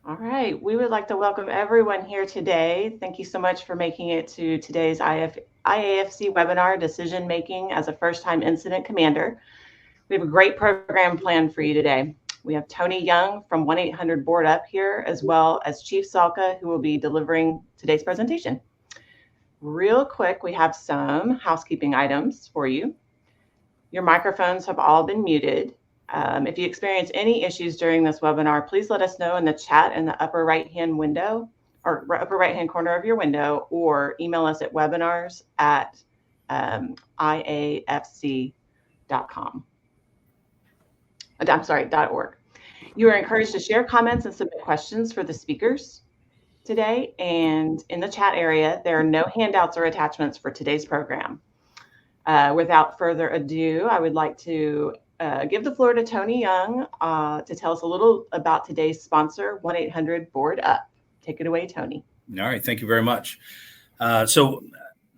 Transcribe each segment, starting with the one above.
All right. We would like to welcome everyone here today. Thank you so much for making it to today's IAFC webinar, Decision Making as a First-Time Incident Commander. We have a great program planned for you today. We have Tony Young from 1-800-BOARD-UP here, as well as Chief Salka, who will be delivering today's presentation. Real quick, we have some housekeeping items for you. Your microphones have all been muted. If you experience any issues during this webinar, please let us know in the chat in the upper right-hand window or upper right-hand corner of your window, or email us at webinars@iafc.com. I'm sorry, .org. You are encouraged to share comments and submit questions for the speakers today. And in the chat area, there are no handouts or attachments for today's program. Without further ado, I would like to give the floor to Tony Young to tell us a little about today's sponsor, 1-800-BOARD-UP. Take it away, Tony. All right, thank you very much. So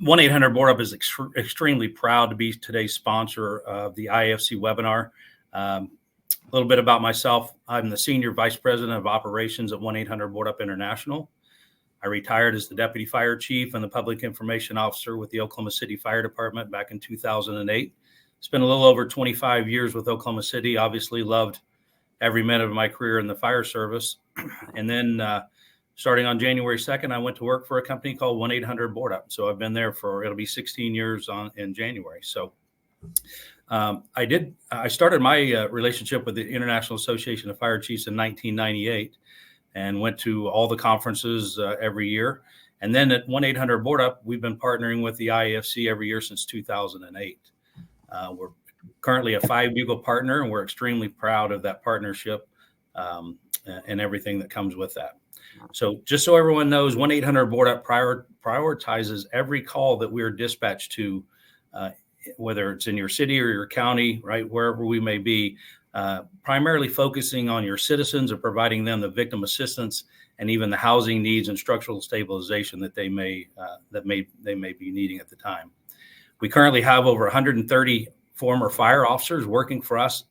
1-800-BOARD-UP is extremely proud to be today's sponsor of the IAFC webinar. A little bit about myself. I'm the Senior Vice President of Operations at 1-800-BOARD-UP International. I retired as the Deputy Fire Chief and the Public Information Officer with the Oklahoma City Fire Department back in 2008. Spent a little over 25 years with Oklahoma City. Obviously loved every minute of my career in the fire service. And then starting on January 2nd, I went to work for a company called 1-800-BOARD-UP. So I've been there for, it'll be 16 years in January. So I started my relationship with the International Association of Fire Chiefs in 1998 and went to all the conferences every year. And then at 1-800-BOARD-UP, we've been partnering with the IAFC every year since 2008. We're currently a 5-Bugle partner, and we're extremely proud of that partnership and everything that comes with that. So just so everyone knows, 1-800-BOARD-UP prioritizes every call that we're dispatched to, whether it's in your city or your county, right, wherever we may be, primarily focusing on your citizens and providing them the victim assistance and even the housing needs and structural stabilization that they may be needing at the time. We currently have over 130 former fire officers working for us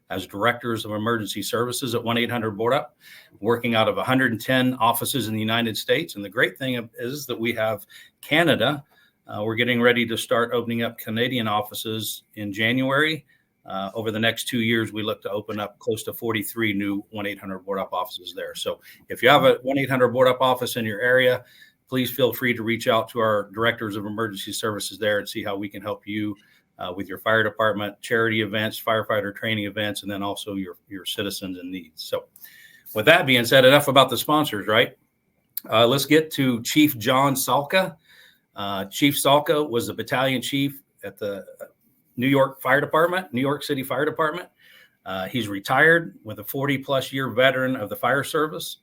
as directors of emergency services at 1-800-BOARD-UP, working out of 110 offices in the United States. And the great thing is that we have Canada. We're getting ready to start opening up Canadian offices in January. Over the next 2 years, we look to open up close to 43 new 1-800-BOARD-UP offices there. So if you have a 1-800-BOARD-UP office in your area, please feel free to reach out to our directors of emergency services there and see how we can help you with your fire department, charity events, firefighter training events, and then also your citizens in need. So with that being said, enough about the sponsors, right? Let's get to Chief John Salka. Chief Salka was the battalion chief at the New York City Fire Department. He's retired with a 40-plus year veteran of the fire service.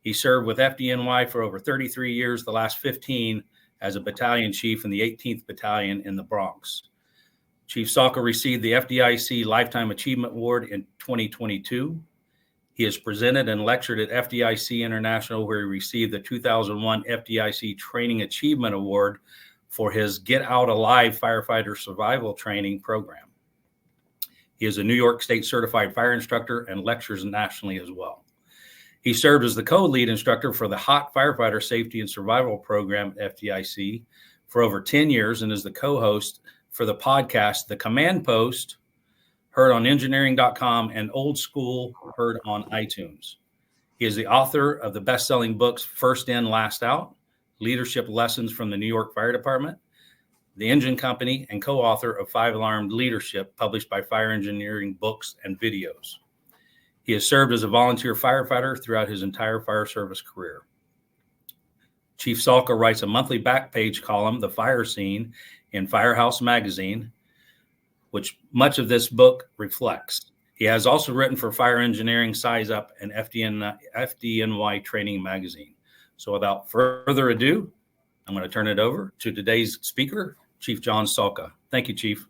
He served with FDNY for over 33 years, the last 15 as a battalion chief in the 18th Battalion in the Bronx. Chief Salka received the FDIC Lifetime Achievement Award in 2022. He has presented and lectured at FDIC International, where he received the 2001 FDIC Training Achievement Award for his Get Out Alive firefighter survival training program. He is a New York State certified fire instructor and lectures nationally as well. He served as the co-lead instructor for the HOT Firefighter Safety and Survival Program at FDIC for over 10 years and is the co-host for the podcast, The Command Post, heard on engineering.com, and Old School, heard on iTunes. He is the author of the best-selling books, First In, Last Out, Leadership Lessons from the New York Fire Department, The Engine Company, and co-author of 5 Alarmed Leadership, published by Fire Engineering Books and Videos. He has served as a volunteer firefighter throughout his entire fire service career. Chief Salka writes a monthly back page column, The Fire Scene, in Firehouse Magazine, which much of this book reflects. He has also written for Fire Engineering, Size Up, and FDNY Training Magazine. So without further ado, I'm going to turn it over to today's speaker, Chief John Salka. Thank you, Chief.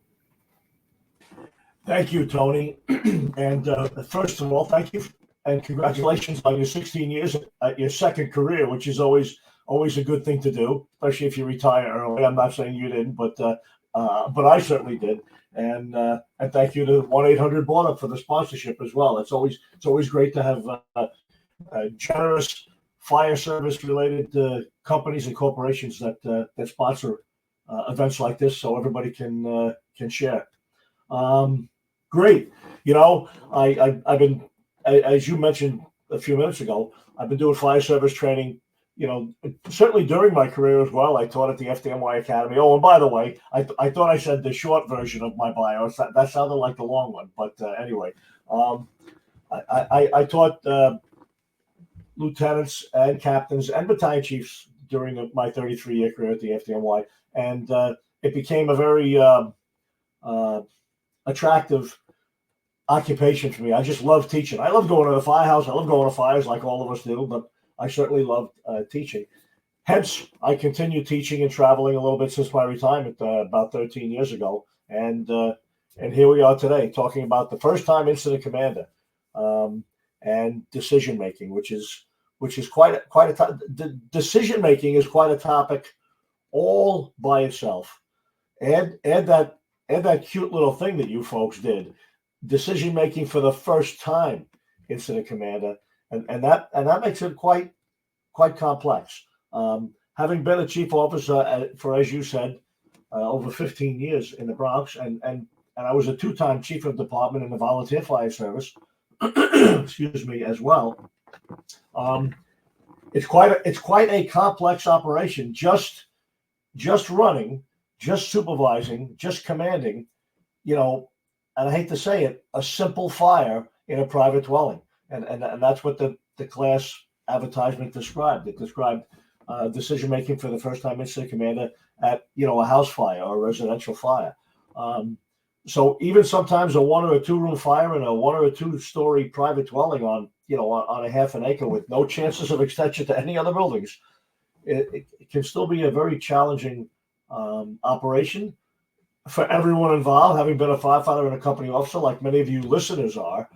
Thank you, Tony. And first of all, thank you and congratulations on your 16 years at your second career, which is always a good thing to do, especially if you retire early. I'm not saying you didn't, but I certainly did. And thank you to 1-800-BOARD-UP for the sponsorship as well. It's always great to have generous fire service related companies and corporations that sponsor events like this, so everybody can share. Great. I've been, as you mentioned a few minutes ago, I've been doing fire service training. Certainly during my career as well. I taught at the FDNY Academy. Oh, and by the way, I thought I said the short version of my bio. That sounded like the long one, but anyway, I taught lieutenants and captains and battalion chiefs during my 33-year career at the FDNY, and it became a very attractive occupation for me. I just love teaching. I love going to the firehouse. I love going to fires like all of us do, but I certainly loved teaching. Hence, I continued teaching and traveling a little bit since my retirement about 13 years ago, and here we are today talking about the first-time incident commander and decision making, which is quite a decision making is quite a topic all by itself. Add that cute little thing that you folks did, decision making for the first time incident commander, and that makes it quite complex. Having been a chief officer for, as you said, over 15 years in the Bronx, and I was a 2-time chief of department in the volunteer fire service, excuse me, as well. It's quite a complex operation. Just running, just supervising, just commanding, and I hate to say it, a simple fire in a private dwelling. And that's what the class advertisement described. It described decision making for the first time incident commander at a house fire or a residential fire. So even sometimes a 1 or 2 room fire in a 1 or 2 story private dwelling on a half an acre with no chances of extension to any other buildings, it can still be a very challenging operation for everyone involved. Having been a firefighter and a company officer, like many of you listeners are,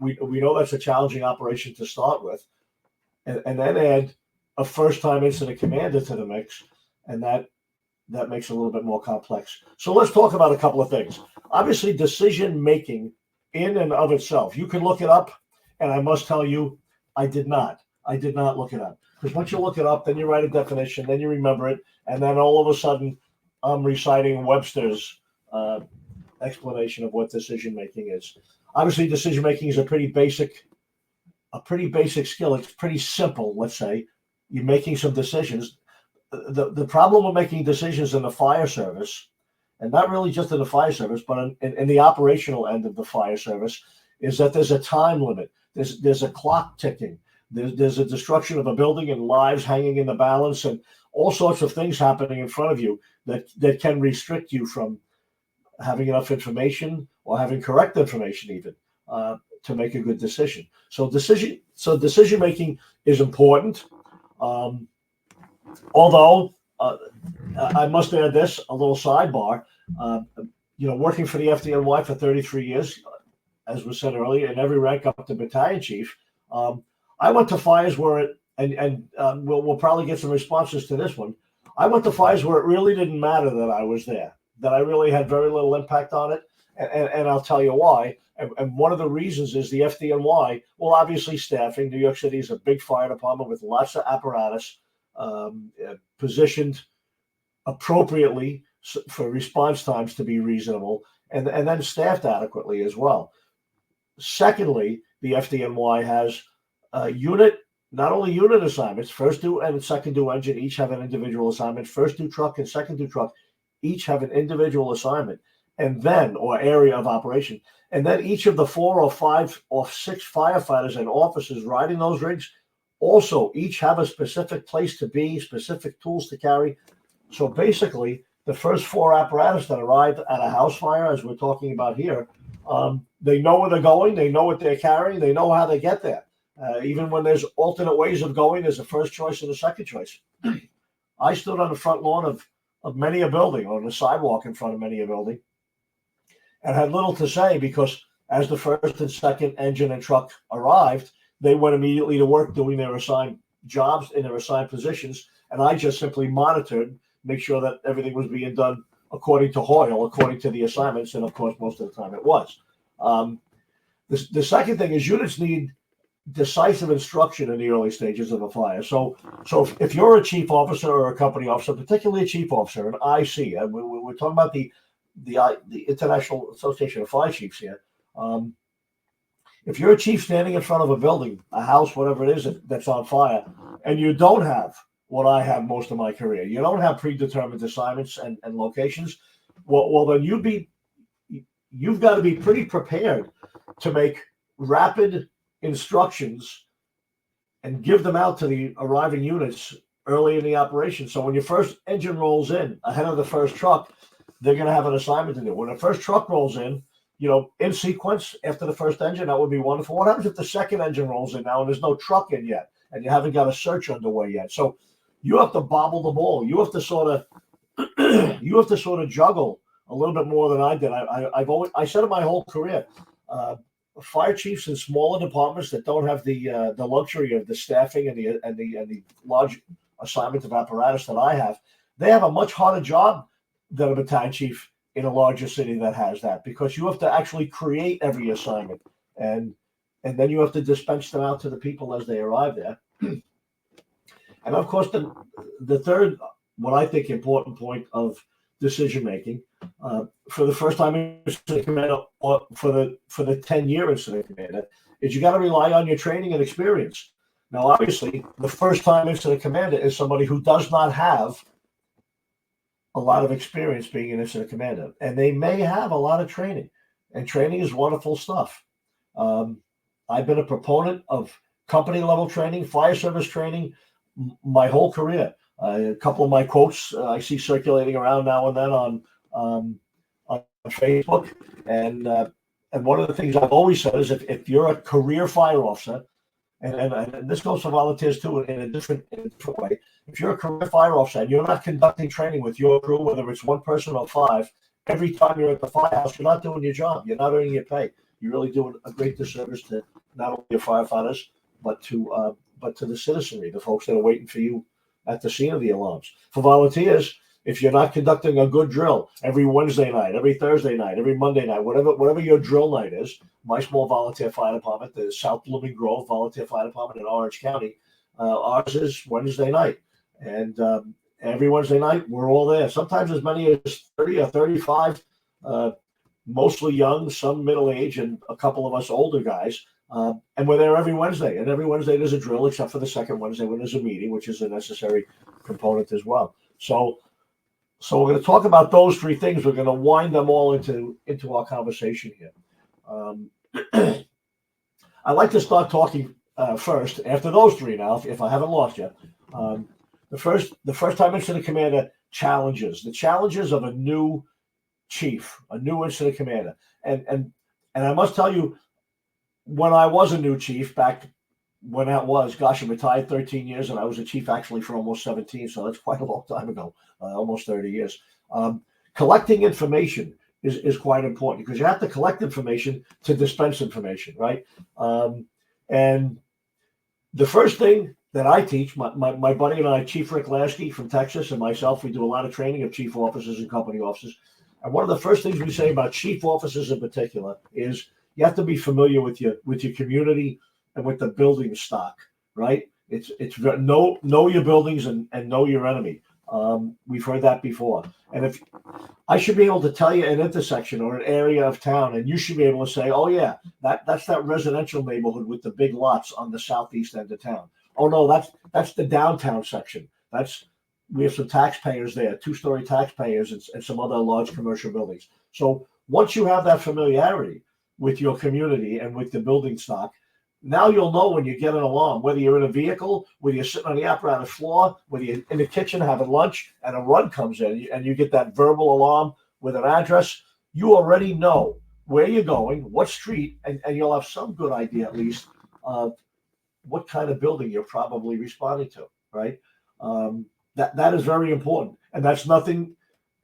we know that's a challenging operation to start with, and then add a first-time incident commander to the mix, and that makes it a little bit more complex. So let's talk about a couple of things. Obviously, decision making in and of itself, you can look it up, and I must tell you, I did not look it up, because once you look it up, then you write a definition, then you remember it, and then all of a sudden, I'm reciting Webster's explanation of what decision making is. Obviously, decision making is a pretty basic skill. It's pretty simple. Let's say you're making some decisions. The problem with making decisions in the fire service, and not really just in the fire service, but in the operational end of the fire service, is that there's a time limit. There's a clock ticking. There's a destruction of a building and lives hanging in the balance, and all sorts of things happening in front of you that can restrict you from having enough information or having correct information even to make a good decision. So decision making is important. Although I must add this, a little sidebar, working for the FDNY for 33 years, as was said earlier, in every rank up to battalion chief, I went to fires where we'll probably get some responses to this one. I went to fires where it really didn't matter that I was there, that I really had very little impact on it, and I'll tell you why. And one of the reasons is the FDNY, well, obviously staffing. New York City is a big fire department with lots of apparatus, positioned appropriately for response times to be reasonable, and then staffed adequately as well. Secondly, the FDNY has not only unit assignments, first due and second due engine each have an individual assignment, first due truck and second due truck each have an individual assignment, and then, or area of operation, and then each of the 4 or 5 or 6 firefighters and officers riding those rigs also each have a specific place to be, specific tools to carry. So basically, the first 4 apparatus that arrive at a house fire, as we're talking about here, they know where they're going, they know what they're carrying, they know how they get there. Even when there's alternate ways of going, there's a first choice and a second choice. I stood on the front lawn of many a building, or on the sidewalk in front of many a building, and had little to say, because as the first and second engine and truck arrived, they went immediately to work doing their assigned jobs in their assigned positions, and I just simply monitored, make sure that everything was being done according to Hoyle, according to the assignments, and of course most of the time it was. The second thing is units need decisive instruction in the early stages of a fire. So if you're a chief officer or a company officer, particularly a chief officer, an IC, and we're talking about the International Association of Fire Chiefs here. If you're a chief standing in front of a building, a house, whatever it is that's on fire, and you don't have what I have most of my career, you don't have predetermined assignments and locations, well, then you've got to be pretty prepared to make rapid instructions and give them out to the arriving units early in the operation. So when your first engine rolls in ahead of the first truck, they're going to have an assignment to do. When the first truck rolls in, in sequence after the first engine, that would be wonderful. What happens if the second engine rolls in now and there's no truck in yet and you haven't got a search underway yet? So you have to bobble the ball. You have to sort of juggle a little bit more than I did. I said it my whole career. Fire chiefs in smaller departments that don't have the luxury of the staffing and the large assignment of apparatus that I have, they have a much harder job than a battalion chief in a larger city that has that, because you have to actually create every assignment and then you have to dispense them out to the people as they arrive there. And of course, the third, what I think important point of decision making for the first time incident commander or for the 10-year incident commander is you got to rely on your training and experience. Now, obviously, the first time incident commander is somebody who does not have a lot of experience being an incident commander, and they may have a lot of training, and training is wonderful stuff. I've been a proponent of company level training, fire service training my whole career. A couple of my quotes I see circulating around now and then on Facebook, and one of the things I've always said is if you're a career fire officer, and this goes for volunteers too in a different way. If you're a career fire officer and you're not conducting training with your crew, whether it's one person or five, every time you're at the firehouse, you're not doing your job. You're not earning your pay. You're really doing a great disservice to not only your firefighters, but to the citizenry, the folks that are waiting for you at the scene of the alarms. For volunteers, if you're not conducting a good drill every Wednesday night, every Thursday night, every Monday night, whatever your drill night is, my small volunteer fire department, the South Blooming Grove Volunteer Fire Department in Orange County, ours is Wednesday night. And every Wednesday night, we're all there. Sometimes as many as 30 or 35, mostly young, some middle age, and a couple of us older guys. And we're there every Wednesday. And every Wednesday there's a drill, except for the second Wednesday when there's a meeting, which is a necessary component as well. So we're going to talk about those three things. We're going to wind them all into our conversation here. I'd like to start talking first after those three now, if I haven't lost you. The first time incident commander challenges, the challenges of a new chief, a new incident commander. And I must tell you, when I was a new chief back when that was, gosh, I retired 13 years and I was a chief actually for almost 17. So that's quite a long time ago, almost 30 years. Collecting information is quite important because you have to collect information to dispense information, right? And the first thing that I teach, my buddy and I, Chief Rick Lasky from Texas, and myself, we do a lot of training of chief officers and company officers. And one of the first things we say about chief officers in particular is you have to be familiar with your community and with the building stock, right? It's know your buildings and know your enemy. We've heard that before. And if I should be able to tell you an intersection or an area of town, and you should be able to say, oh yeah, that's that residential neighborhood with the big lots on the southeast end of town. Oh no, that's the downtown section. We have some taxpayers there, 2-story taxpayers and some other large commercial buildings. So once you have that familiarity with your community and with the building stock, now you'll know when you get an alarm, whether you're in a vehicle, whether you're sitting on the apparatus floor, whether you're in the kitchen having lunch and a run comes in and you get that verbal alarm with an address, you already know where you're going, what street, and you'll have some good idea at least of what kind of building you're probably responding to, right? That is very important. And that's nothing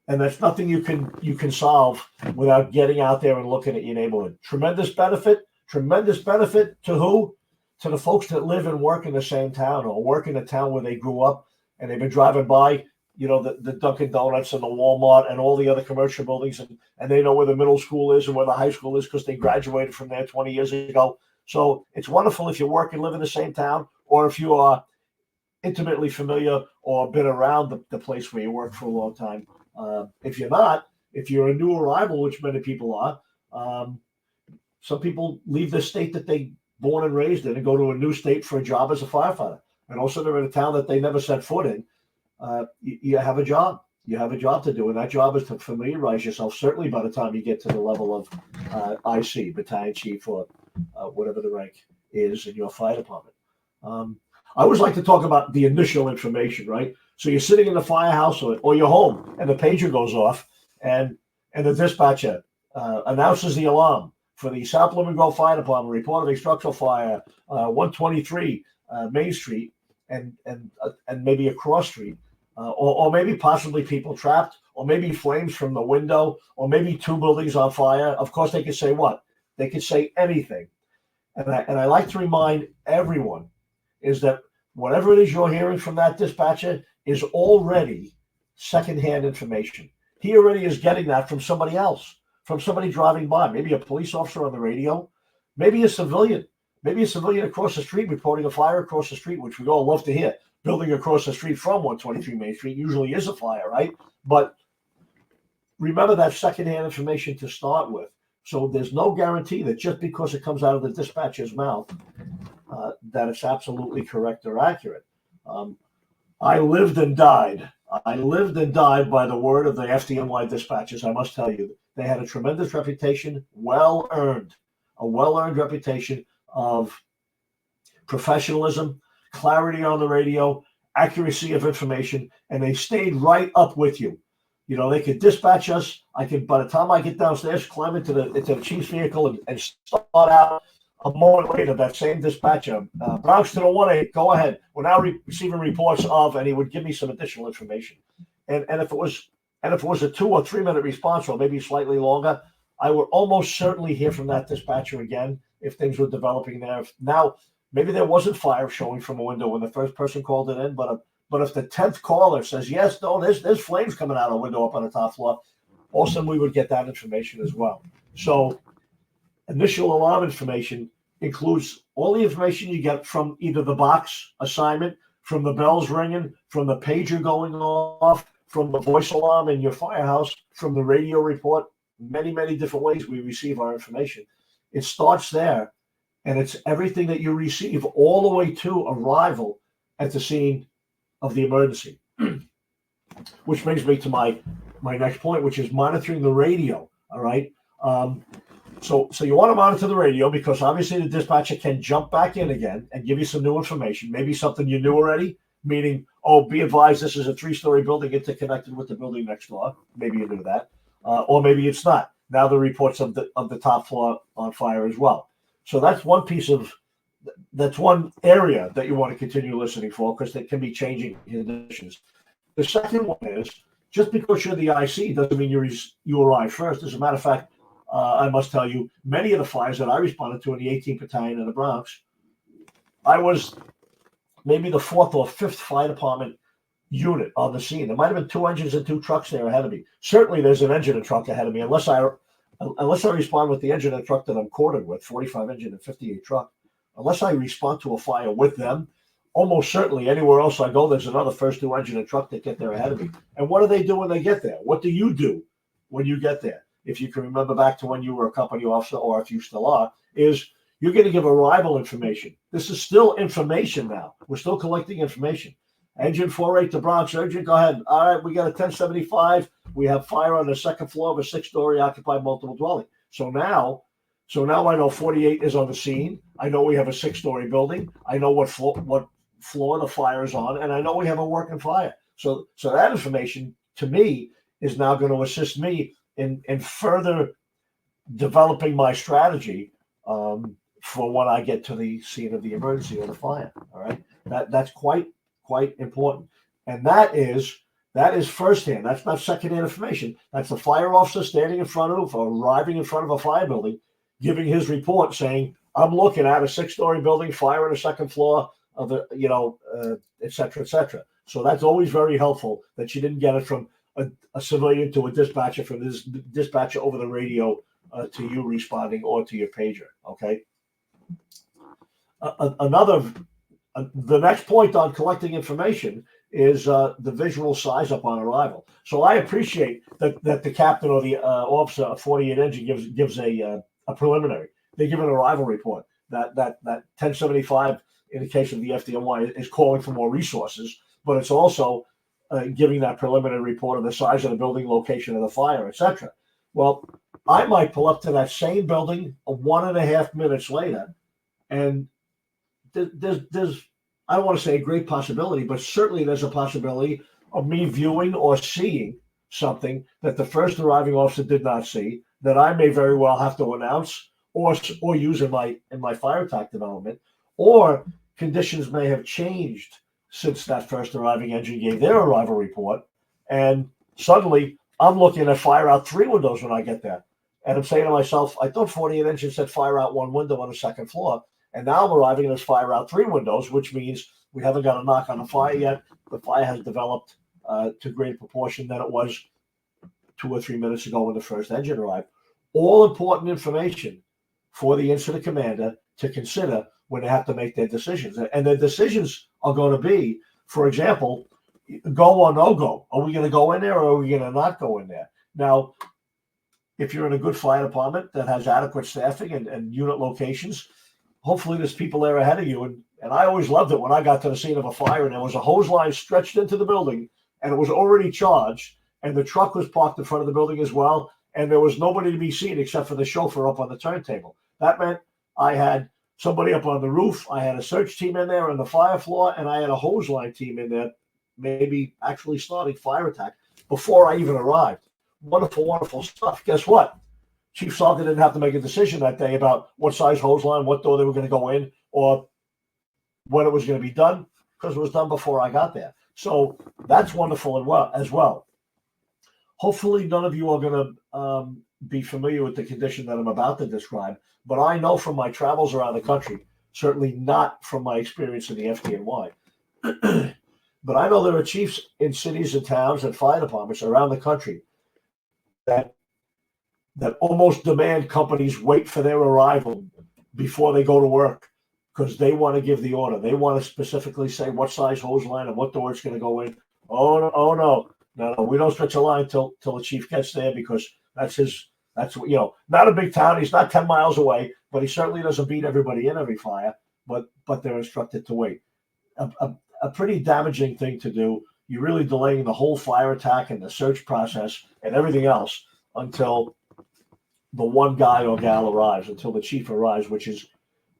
you can solve without getting out there and looking at your neighborhood. Tremendous benefit to who? To the folks that live and work in the same town or work in a town where they grew up and they've been driving by, the Dunkin' Donuts and the Walmart and all the other commercial buildings and they know where the middle school is and where the high school is because they graduated from there 20 years ago. So it's wonderful if you work and live in the same town, or if you are intimately familiar or been around the place where you work for a long time. If you're not, if you're a new arrival, which many people are, some people leave the state that they born and raised in and go to a new state for a job as a firefighter. And also they're in a town that they never set foot in. You have a job. You have a job to do, and that job is to familiarize yourself, certainly by the time you get to the level of IC, battalion chief, or whatever the rank is in your fire department. I always like to talk about the initial information, right? So you're sitting in the firehouse or you're home, and the pager goes off, and the dispatcher announces the alarm for the South Blooming Grove Fire Department, report of a structural fire, 123 Main Street, and maybe a cross street, or maybe possibly people trapped, or maybe flames from the window, or maybe 2 buildings on fire. Of course, they could say what? They could say anything. And I like to remind everyone is that whatever it is you're hearing from that dispatcher is already secondhand information. He already is getting that from somebody else, from somebody driving by, maybe a police officer on the radio, maybe a civilian across the street reporting a fire across the street, which we all love to hear. Building across the street from 123 Main Street usually is a fire, right? But remember that secondhand information to start with. So there's no guarantee that just because it comes out of the dispatcher's mouth, that it's absolutely correct or accurate. I lived and died by the word of the FDNY dispatchers. I must tell you, they had a tremendous reputation, a well-earned reputation of professionalism, clarity on the radio, accuracy of information, and they stayed right up with you. You know, they could dispatch us. By the time I get downstairs, climb into the chief's vehicle and start out. A moment later, that same dispatcher, Bronx to the 1-8, go ahead. We're now receiving reports of, and he would give me some additional information. And if it was a 2 or 3 minute response, or maybe slightly longer, I would almost certainly hear from that dispatcher again if things were developing there. Now, maybe there wasn't fire showing from a window when the first person called it in, but if the 10th caller says, yes, no, there's flames coming out of a window up on the top floor, all of a sudden we would get that information as well. So initial alarm information includes all the information you get from either the box assignment, from the bells ringing, from the pager going off, from the voice alarm in your firehouse, from the radio report, many, many different ways we receive our information. It starts there, and it's everything that you receive all the way to arrival at the scene of the emergency. Which brings me to my next point, which is monitoring the radio, all right? So you want to monitor the radio because obviously the dispatcher can jump back in again and give you some new information, maybe something you knew already, meaning, oh, be advised this is a 3-story building interconnected with the building next door. Maybe you knew that. Or maybe it's not. Now the reports of the top floor on fire as well. So that's one area that you want to continue listening for because there can be changing conditions. The second one is just because you're the IC doesn't mean you arrive first. As a matter of fact, I must tell you, many of the fires that I responded to in the 18th Battalion in the Bronx, I was maybe the 4th or 5th fire department unit on the scene. There might have been 2 engines and 2 trucks there ahead of me. Certainly there's an engine and truck ahead of me, unless I respond with the engine and truck that I'm quartered with, 45 engine and 58 truck. Unless I respond to a fire with them, almost certainly anywhere else I go, there's another first 2 engine and truck that get there ahead of me. And what do they do when they get there? What do you do when you get there? If you can remember back to when you were a company officer, or if you still are, is you're going to give arrival information. This is still information now. We're still collecting information. Engine 48 to Bronx, urgent, go ahead. All right, we got a 1075. We have fire on the 2nd floor of a 6-story occupied multiple dwelling. So now I know 48 is on the scene. I know we have a 6-story building. I know what floor the fire is on, and I know we have a working fire. So that information to me is now going to assist me in further developing my strategy for when I get to the scene of the emergency or the fire. All right, that's quite important, and that is firsthand. That's not secondhand information. That's the fire officer standing in front of, or arriving in front of a fire building, giving his report saying, "I'm looking at a 6-story building, fire on the 2nd floor of the, et cetera, et cetera." So that's always very helpful that you didn't get it from a civilian to a dispatcher, from this dispatcher over the radio to you responding or to your pager. Okay. The next point on collecting information is the visual size up on arrival. So I appreciate that the captain or the officer of 48 engine gives a preliminary. They give an arrival report that 1075 in the case of the FDNY is calling for more resources, but it's also giving that preliminary report of the size of the building, location of the fire, etc. Well, I might pull up to that same building 1.5 minutes later, and there's I don't want to say a great possibility, but certainly there's a possibility of me viewing or seeing something that the first arriving officer did not see, that I may very well have to announce or use in my fire attack development, or conditions may have changed since that first arriving engine gave their arrival report, and suddenly I'm looking at fire out 3 windows when I get there, and I'm saying to myself, I thought 48 engine said fire out 1 window on the second floor. And now I'm arriving and there's fire out 3 windows, which means we haven't got a knock on the fire yet. The fire has developed to greater proportion than it was 2 or 3 minutes ago when the first engine arrived. All important information for the incident commander to consider when they have to make their decisions. And their decisions are going to be, for example, go or no go. Are we going to go in there or are we going to not go in there? Now, if you're in a good fire department that has adequate staffing and unit locations, hopefully there's people there ahead of you. And I always loved it when I got to the scene of a fire and there was a hose line stretched into the building and it was already charged and the truck was parked in front of the building as well. And there was nobody to be seen except for the chauffeur up on the turntable. That meant I had somebody up on the roof. I had a search team in there on the fire floor and I had a hose line team in there, maybe actually starting fire attack before I even arrived. Wonderful, wonderful stuff. Guess what? Chief Salter didn't have to make a decision that day about what size hose line, what door they were going to go in, or when it was going to be done, because it was done before I got there. So that's wonderful as well. Hopefully, none of you are going to be familiar with the condition that I'm about to describe, but I know from my travels around the country, certainly not from my experience in the FDNY, but I know there are chiefs in cities and towns and fire departments around the country that almost demand companies wait for their arrival before they go to work because they want to give the order. They want to specifically say what size hose line and what door it's going to go in. Oh no, we don't stretch a line till the chief gets there because that's not a big town. He's not 10 miles away, but he certainly doesn't beat everybody in every fire, but they're instructed to wait. A pretty damaging thing to do. You're really delaying the whole fire attack and the search process and everything else until the one guy or gal arrives, until the chief arrives, which is,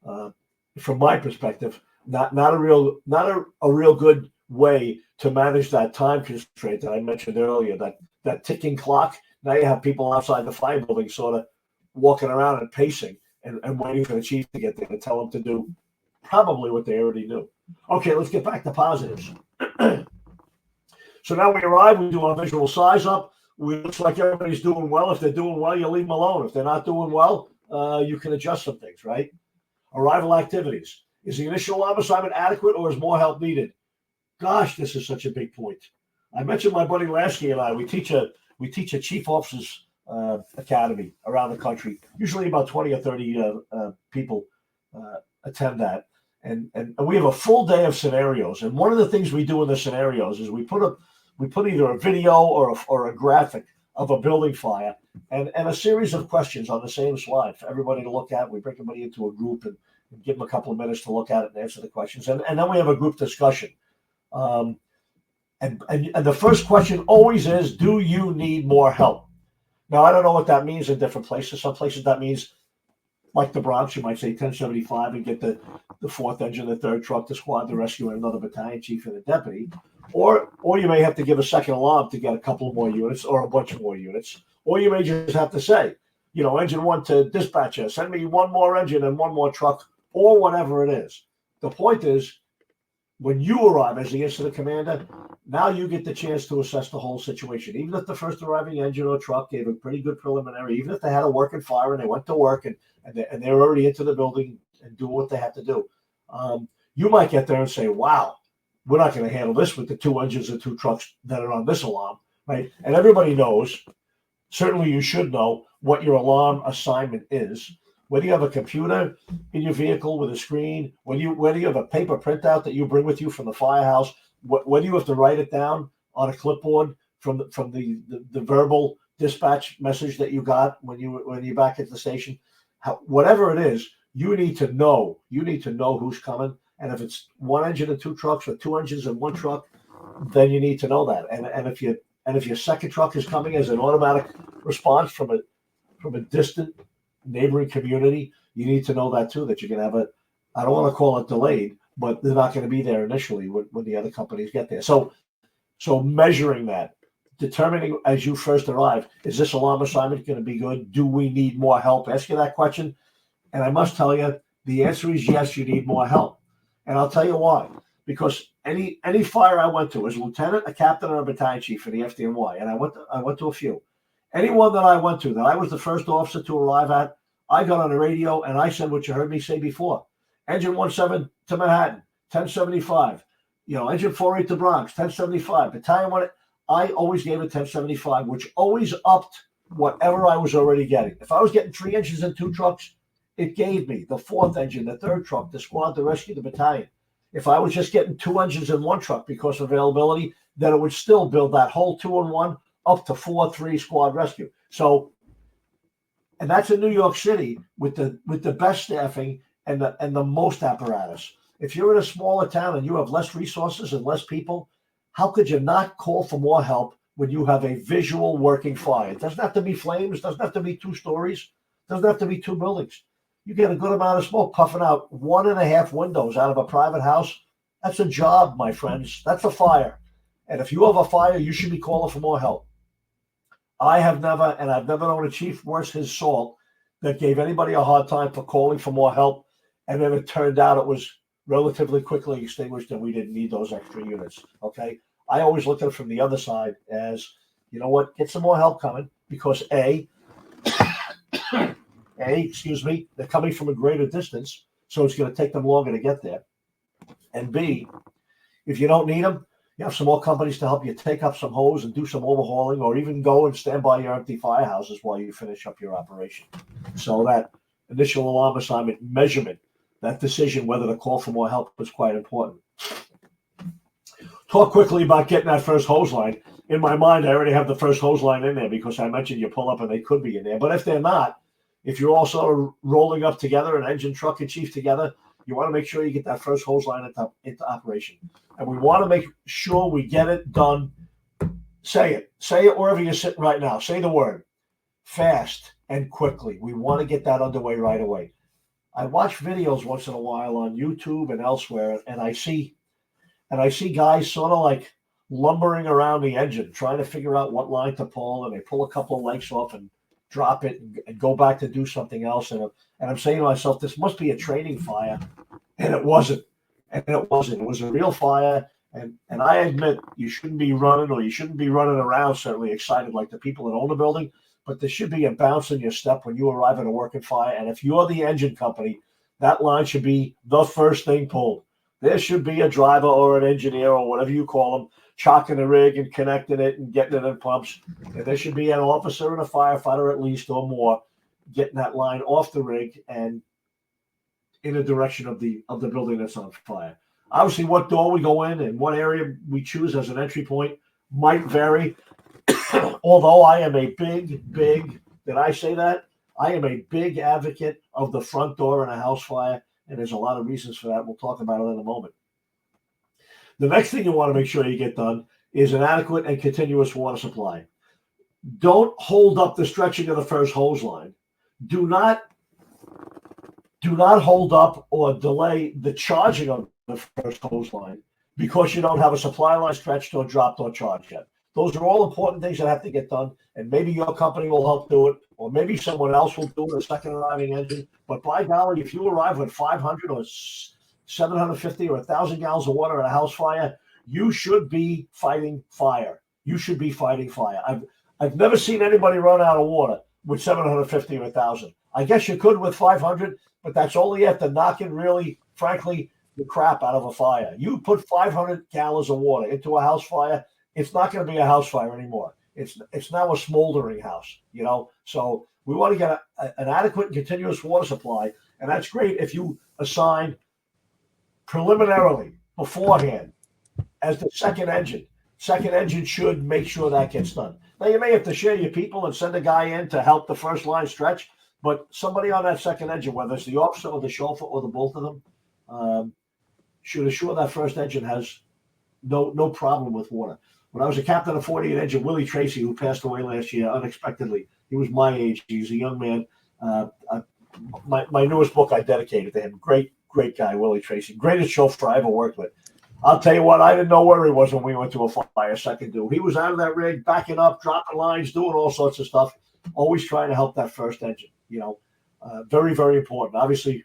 from my perspective, not a real good way to manage that time constraint that I mentioned earlier. That ticking clock. Now you have people outside the fire building sort of walking around and pacing and waiting for the chief to get there to tell them to do probably what they already knew. Okay, let's get back to positives. So now we arrive. We do our visual size up. We looks like everybody's doing well. If they're doing well, you leave them alone. If they're not doing well, you can adjust some things, right? Arrival activities. Is the initial alarm assignment adequate or is more help needed? Gosh, this is such a big point. I mentioned my buddy Lasky and I. We teach a chief officers academy around the country. Usually about 20 or 30 people attend that. And we have a full day of scenarios. And one of the things we do in the scenarios is we put either a video or a graphic of a building fire and a series of questions on the same slide for everybody to look at. We bring everybody into a group and give them a couple of minutes to look at it and answer the questions. And then we have a group discussion. And the first question always is, do you need more help? Now, I don't know what that means in different places. Some places that means, like the Bronx, you might say 1075 and get the fourth engine, the third truck, the squad, the rescue, and another battalion chief and a deputy. Or you may have to give a second alarm to get a couple more units or a bunch more units. Or you may just have to say, engine one to dispatcher, send me one more engine and one more truck or whatever it is. The point is, when you arrive as the incident commander, now you get the chance to assess the whole situation. Even if the first arriving engine or truck gave a pretty good preliminary, even if they had a working fire and they went to work and they're already into the building and doing what they have to do, you might get there and say, wow, we're not going to handle this with the 2 engines and 2 trucks that are on this alarm, right? And everybody knows, certainly you should know what your alarm assignment is. whether you have a computer in your vehicle with a screen, whether you have a paper printout that you bring with you from the firehouse, whether you have to write it down on a clipboard from the verbal dispatch message that you got when you're back at the station, whatever it is, you need to know who's coming. And if it's one engine and two trucks or two engines and one truck, then you need to know that. And if your second truck is coming as an automatic response from a distant neighboring community, you need to know that too, that you're going to have I don't want to call it delayed, but they're not going to be there initially when the other companies get there. So measuring that, determining as you first arrive, is this alarm assignment going to be good? Do we need more help? Ask you that question. And I must tell you, the answer is yes, you need more help. And I'll tell you why. Because any fire I went to as a lieutenant, a captain, or a battalion chief in the FDNY, and I went to a few. Anyone that I went to that I was the first officer to arrive at, I got on the radio and I said what you heard me say before. Engine 17 to Manhattan, 1075. Engine 48 to Bronx, 1075. Battalion 1, I always gave it 1075, which always upped whatever I was already getting. If I was getting 3 engines and 2 trucks, it gave me the 4th engine, the 3rd truck, the squad, the rescue, the battalion. If I was just getting 2 engines and 1 truck because of availability, then it would still build that whole 2 and 1 up to 4, 3 squad rescue. So, and that's in New York City with the best staffing and the most apparatus. If you're in a smaller town and you have less resources and less people, how could you not call for more help when you have a visual working fire? It doesn't have to be flames, doesn't have to be 2 stories, doesn't have to be 2 buildings. You get a good amount of smoke puffing out 1.5 windows out of a private house. That's a job, my friends. That's a fire. And if you have a fire, you should be calling for more help. I've never known a chief worth his salt that gave anybody a hard time for calling for more help. And then it turned out it was relatively quickly extinguished and we didn't need those extra units. Okay. I always look at it from the other side as, you know what, get some more help coming because they're coming from a greater distance, so it's going to take them longer to get there. And B, if you don't need them, you have some more companies to help you take up some hose and do some overhauling, or even go and stand by your empty firehouses while you finish up your operation. So that initial alarm assignment measurement, that decision whether to call for more help is quite important. Talk quickly about getting that first hose line. In my mind, I already have the first hose line in there because I mentioned you pull up and they could be in there. But if they're not, if you're all sort of rolling up together, an engine, truck, and chief together, you want to make sure you get that first hose line into operation. And we want to make sure we get it done. Say it wherever you're sitting right now. Say the word fast and quickly. We want to get that underway right away. I watch videos once in a while on YouTube and elsewhere, and I see guys sort of like lumbering around the engine, trying to figure out what line to pull, and they pull a couple of lengths off and drop it and go back to do something else. And I'm saying to myself, this must be a training fire. And it wasn't. It was a real fire. And I admit you shouldn't be running around certainly excited like the people that own the building, but there should be a bounce in your step when you arrive at a working fire. And if you're the engine company, that line should be the first thing pulled. There should be a driver or an engineer or whatever you call them, chocking the rig and connecting it and getting it in pumps. And there should be an officer and a firefighter at least or more getting that line off the rig and in the direction of the building that's on fire. Obviously, what door we go in and what area we choose as an entry point might vary. Although I am a big, did I say that? I am a big advocate of the front door in a house fire, and there's a lot of reasons for that. We'll talk about it in a moment. The next thing you want to make sure you get done is an adequate and continuous water supply. Don't hold up the stretching of the first hose line. Do not hold up or delay the charging of the first hose line because you don't have a supply line stretched or dropped or charged yet. Those are all important things that have to get done, and maybe your company will help do it, or maybe someone else will do it, a second arriving engine. But by golly, if you arrive with 500 or 750 or 1,000 gallons of water in a house fire, you should be fighting fire. You should be fighting fire. I've never seen anybody run out of water with 750 or 1,000. I guess you could with 500, but that's only after knocking really, frankly, the crap out of a fire. You put 500 gallons of water into a house fire, it's not going to be a house fire anymore. It's now a smoldering house, So We want to get an adequate and continuous water supply, and that's great if you assign preliminarily beforehand as the second engine. Second engine should make sure that gets done. Now, you may have to share your people and send a guy in to help the first line stretch, but somebody on that second engine, whether it's the officer or the chauffeur or the both of them, should assure that first engine has no problem with water. When I was a captain of 48 engine, Willie Tracy, who passed away last year unexpectedly, he was my age. He was a young man. My newest book I dedicated to him. Great guy, Willie Tracy. Greatest chauffeur I ever worked with. I'll tell you what, I didn't know where he was when we went to a fire second due. He was out of that rig, backing up, dropping lines, doing all sorts of stuff, always trying to help that first engine. Very, very important. Obviously,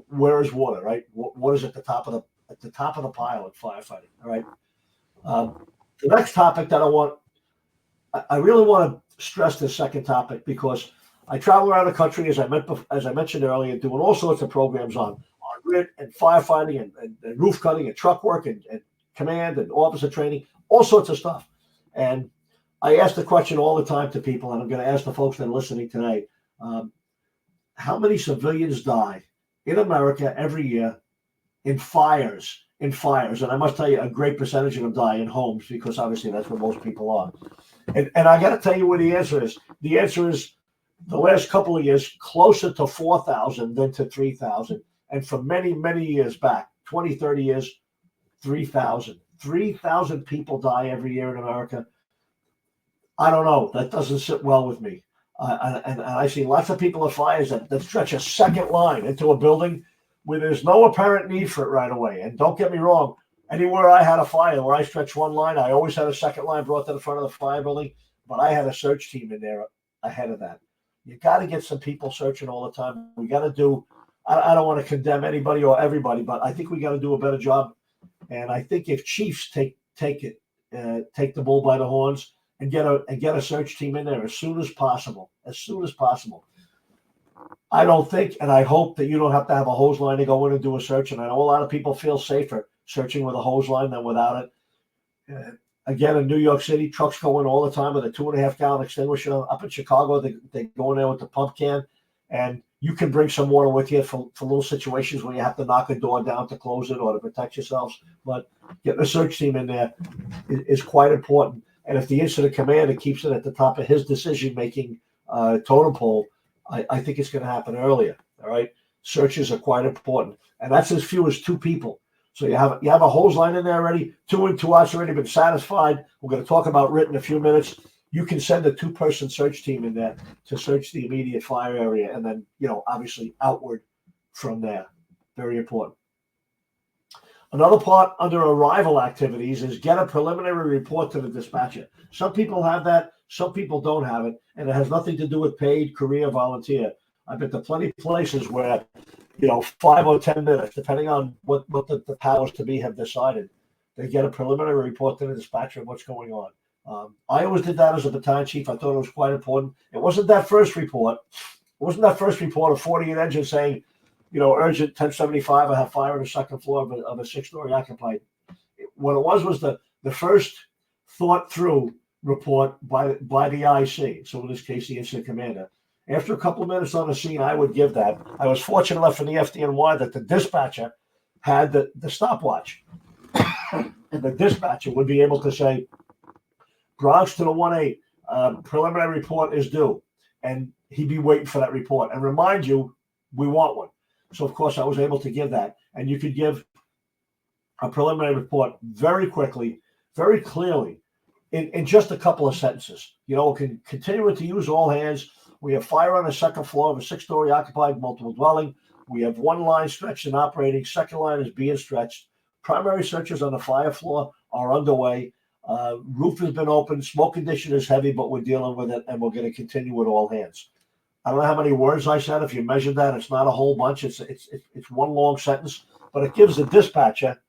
where is water, right? What is at the top of the pile at firefighting? All right. The next topic that I really want to stress this second topic because I travel around the country, as I mentioned earlier, doing all sorts of programs on grit and firefighting and roof cutting and truck work and command and officer training, all sorts of stuff. And I ask the question all the time to people, and I'm going to ask the folks that are listening today, how many civilians die in America every year in fires? And I must tell you, a great percentage of them die in homes because obviously that's where most people are. And I got to tell you what the answer is. The answer is the last couple of years, closer to 4,000 than to 3,000. And for many, many years back, 20, 30 years, 3,000. 3,000 people die every year in America. I don't know. That doesn't sit well with me. And I see lots of people at fires that stretch a second line into a building where there's no apparent need for it right away. And don't get me wrong, anywhere I had a fire where I stretched one line, I always had a second line brought to the front of the fire building, but I had a search team in there ahead of that. You got to get some people searching all the time. We got to do, I don't want to condemn anybody or everybody, but I think we got to do a better job. And I think if chiefs take the bull by the horns and get a search team in there as soon as possible. I don't think, and I hope that you don't have to have a hose line to go in and do a search. And I know a lot of people feel safer searching with a hose line than without it. Again, in New York City, trucks go in all the time with a 2.5 gallon extinguisher. Up in Chicago, they go in there with the pump can, and you can bring some water with you for little situations where you have to knock a door down to close it or to protect yourselves. But getting a search team in there is quite important. And if the incident commander keeps it at the top of his decision-making totem pole, I think it's going to happen earlier. All right, searches are quite important, and that's as few as 2 people. So you have a hose line in there already. 2 and 2 outs already been satisfied. We're going to talk about RIT in a few minutes. You can send a 2-person search team in there to search the immediate fire area, and then obviously outward from there. Very important. Another part under arrival activities is get a preliminary report to the dispatcher. Some people have that, some people don't have it, and it has nothing to do with paid, career, volunteer. I've been to plenty of places where, 5 or 10 minutes, depending on what the powers to be have decided, they get a preliminary report to the dispatcher of what's going on. I always did that as a battalion chief. I thought it was quite important. It wasn't that first report. It wasn't that first report of 48 engines saying, urgent 1075, I have fire on the second floor of a 6-story occupied. What it was the first thought through report by the IC. So in this case, the incident commander. After a couple of minutes on the scene, I would give that. I was fortunate enough in the FDNY that the dispatcher had the stopwatch. And the dispatcher would be able to say, Bronx to the 1-8, preliminary report is due. And he'd be waiting for that report and remind you, we want one. So, of course, I was able to give that. And you could give a preliminary report very quickly, very clearly, in just a couple of sentences. Can continue to use all hands. We have fire on the second floor of a 6-story occupied multiple dwelling. We have 1 line stretched and operating. Second line is being stretched. Primary searches on the fire floor are underway. Roof has been opened. Smoke condition is heavy, but we're dealing with it, and we're going to continue with all hands. I don't know how many words I said. If you measured that, it's not a whole bunch. It's one long sentence, but it gives the dispatcher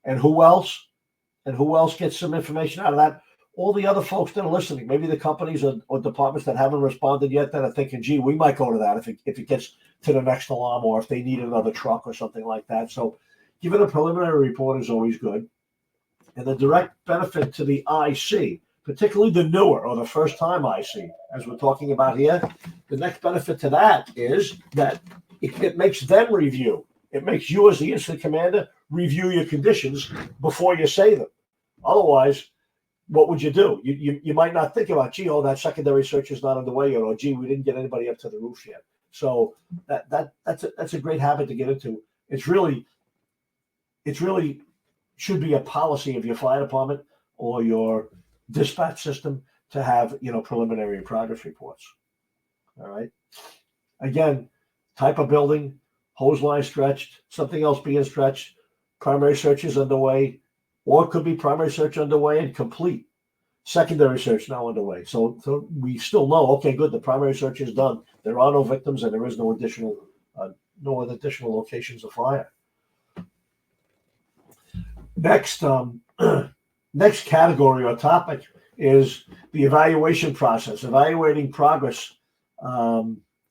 and who else gets some information out of that. All the other folks that are listening, maybe the companies or departments that haven't responded yet that are thinking, gee, we might go to that if it gets to the next alarm or if they need another truck or something like that. So giving a preliminary report is always good. And the direct benefit to the IC, particularly the newer or the first time IC, as we're talking about here, the next benefit to that is that it makes them review. It makes you as the incident commander review your conditions before you say them. Otherwise, what would you do? You might not think about, gee, oh, that secondary search is not underway yet, or gee, we didn't get anybody up to the roof yet. So that's a great habit to get into. It's really should be a policy of your fire department or your dispatch system to have, preliminary and progress reports. All right. Again, type of building, hose line stretched, something else being stretched, primary search is underway, or it could be primary search underway and complete. Secondary search now underway. So we still know, okay, good, the primary search is done. There are no victims and there is no additional locations of fire. Next, next category or topic is the evaluation process, evaluating progress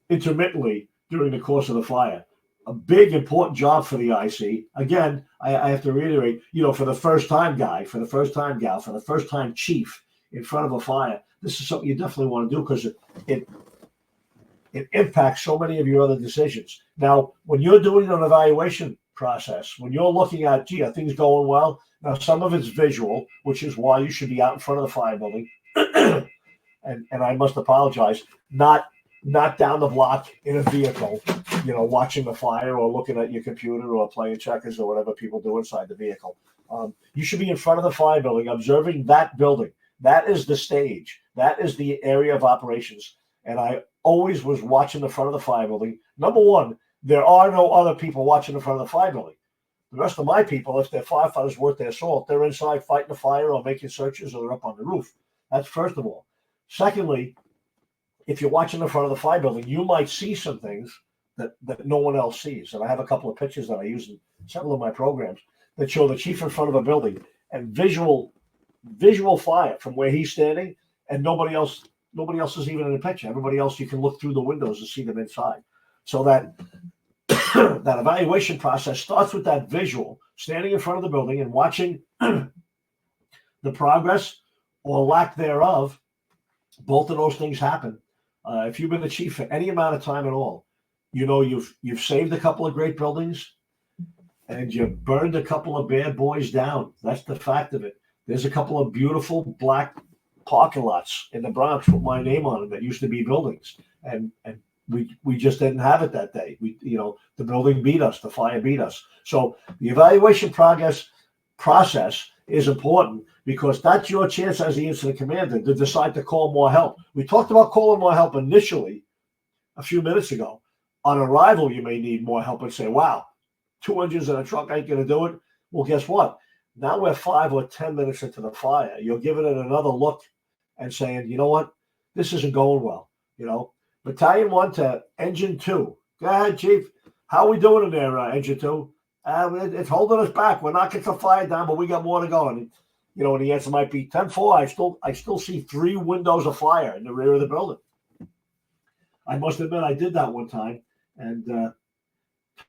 intermittently during the course of the fire. A big, important job for the IC. Again, I have to reiterate, for the first time guy, for the first time gal, for the first time chief in front of a fire, this is something you definitely want to do because it impacts so many of your other decisions. Now, when you're doing an evaluation process, when you're looking at, gee, are things going well? Now, some of it's visual, which is why you should be out in front of the fire building. and I must apologize, not down the block in a vehicle, watching the fire or looking at your computer or playing checkers or whatever people do inside the vehicle. You should be in front of the fire building, observing that building. That is the stage. That is the area of operations. And I always was watching the front of the fire building. Number one, there are no other people watching the front of the fire building. The rest of my people, if they're firefighters worth their salt, they're inside fighting the fire or making searches or they're up on the roof. That's first of all. Secondly, if you're watching the front of the fire building, you might see some things that no one else sees. And I have a couple of pictures that I use in several of my programs that show the chief in front of a building and visual fire from where he's standing, and nobody else is even in the picture. Everybody else, you can look through the windows and see them inside. So that that evaluation process starts with that visual, standing in front of the building and watching the progress or lack thereof. Both of those things happen. If you've been the chief for any amount of time at all, you've saved a couple of great buildings and you've burned a couple of bad boys down. That's the fact of it. There's a couple of beautiful black parking lots in the Bronx with my name on them that used to be buildings, and we just didn't have it that day. The building beat us, the fire beat us. So the evaluation process is important because that's your chance as the incident commander to decide to call more help. We talked about calling more help initially a few minutes ago. On arrival, you may need more help and say, wow, 2 engines in a truck ain't going to do it. Well, guess what? Now we're 5 or 10 minutes into the fire. You're giving it another look and saying, you know what? This isn't going well. Battalion 1 to Engine 2. Go ahead, Chief. How are we doing in there, Engine 2? It's holding us back. We're not getting the fire down, but we got more to go. And the answer might be 10-4. I still see 3 windows of fire in the rear of the building. I must admit I did that one time, and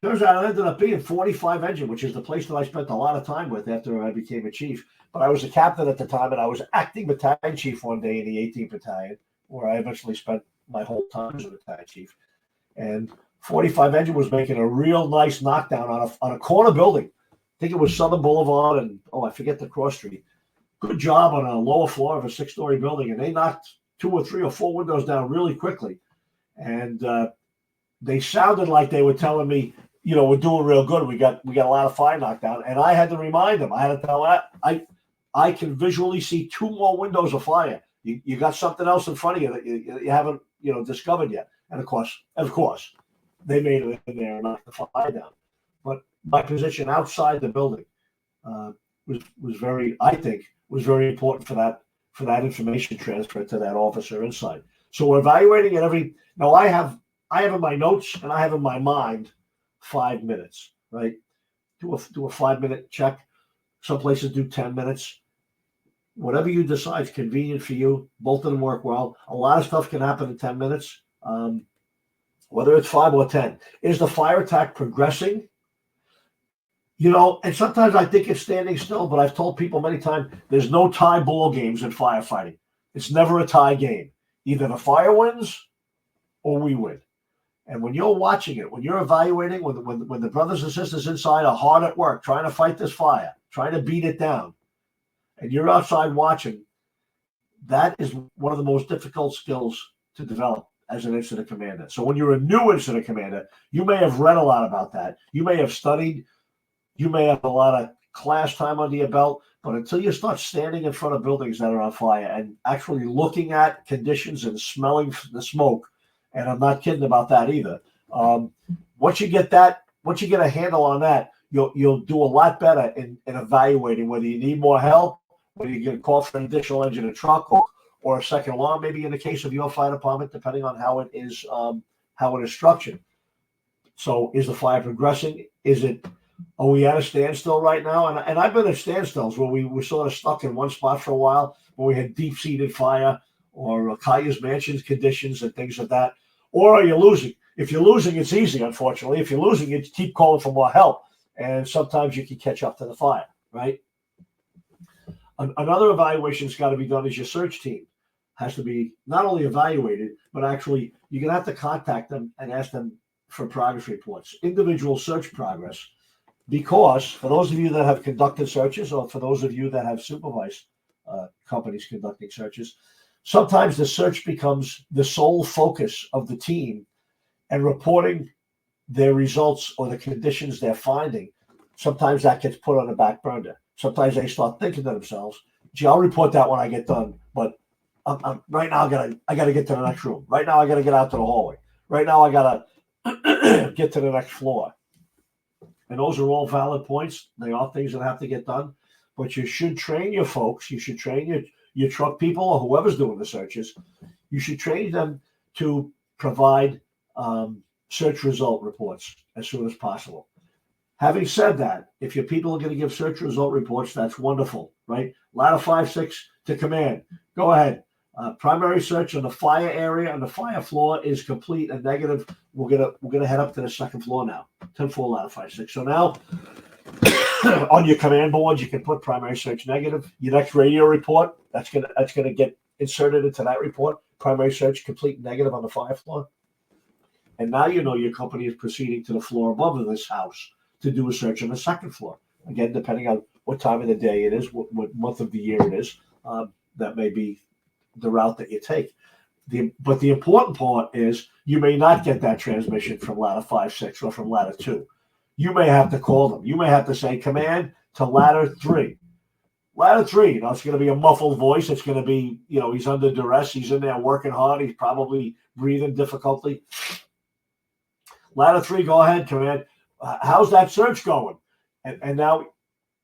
turns out it ended up being 45 Engine, which is the place that I spent a lot of time with after I became a chief. But I was a captain at the time, and I was acting battalion chief one day in the 18th Battalion, where I eventually spent my whole time as a battalion chief. And 45 Engine was making a real nice knockdown on a corner building. I think it was Southern Boulevard and, I forget the cross street. Good job on a lower floor of a 6-story building, and they knocked 2 or 3 or 4 windows down really quickly. And they sounded like they were telling me, we're doing real good. We got a lot of fire knocked down. And I had to remind them. I had to tell that I can visually see 2 more windows of fire. You got something else in front of you that you haven't discovered yet. And of course, they made it in there and knocked the fire down. But my position outside the building was very important for that information transfer to that officer inside. So we're evaluating it now I have in my notes and I have in my mind 5 minutes, right? Do a 5-minute check. Some places do 10 minutes. Whatever you decide is convenient for you. Both of them work well. A lot of stuff can happen in 10 minutes, whether it's 5 or 10. Is the fire attack progressing? And sometimes I think it's standing still, but I've told people many times there's no tie ball games in firefighting. It's never a tie game. Either the fire wins or we win. And when you're watching it, when you're evaluating, when the brothers and sisters inside are hard at work trying to fight this fire, trying to beat it down, and you're outside watching, that is one of the most difficult skills to develop as an incident commander. So when you're a new incident commander, you may have read a lot about that. You may have studied. You may have a lot of class time under your belt, but until you start standing in front of buildings that are on fire and actually looking at conditions and smelling the smoke, and I'm not kidding about that either. Once you get a handle on that, you'll do a lot better in evaluating whether you need more help, whether you get called for an additional engine and truck or a second alarm, maybe in the case of your fire department, depending on how it is structured. So is the fire progressing? Are we at a standstill right now? And I've been at standstills where we were sort of stuck in one spot for a while, where we had deep-seated fire or Colliers Mansions conditions and things like that. Or are you losing? If you're losing, it's easy, unfortunately. If you're losing, you keep calling for more help. And sometimes you can catch up to the fire, right? Another evaluation that's got to be done is your search team has to be not only evaluated, but actually you're going to have to contact them and ask them for progress reports, individual search progress. Because for those of you that have conducted searches, or for those of you that have supervised companies conducting searches, sometimes the search becomes the sole focus of the team, and reporting their results or the conditions they're finding, sometimes that gets put on the back burner. Sometimes they start thinking to themselves, gee, I'll report that when I get done, but right now I got to get to the next room. Right now I got to get out to the hallway. Right now I got to get to the next floor. And those are all valid points. They are things that have to get done. But you should train your folks. You should train your truck people or whoever's doing the searches. You should train them to provide search result reports as soon as possible. Having said that, if your people are going to give search result reports, that's wonderful, right? Ladder 5-6 to command. Go ahead. Primary search on the fire area and the fire floor is complete and negative. We're gonna head up to the second floor now. 10-4 ladder 5-6. So now on your command board, you can put primary search negative. Your next radio report, that's gonna get inserted into that report. Primary search complete negative on the fire floor. And now you know your company is proceeding to the floor above this house to do a search on the second floor. Again, depending on what time of the day it is, what month of the year it is, that may be the route that you take. But the important part is you may not get that transmission from ladder 5-6 or from ladder 2. You may have to call them. You may have to say command to ladder 3. Ladder 3, it's going to be a muffled voice. It's going to be, he's under duress. He's in there working hard. He's probably breathing difficultly. Ladder 3, go ahead, command. How's that search going? And now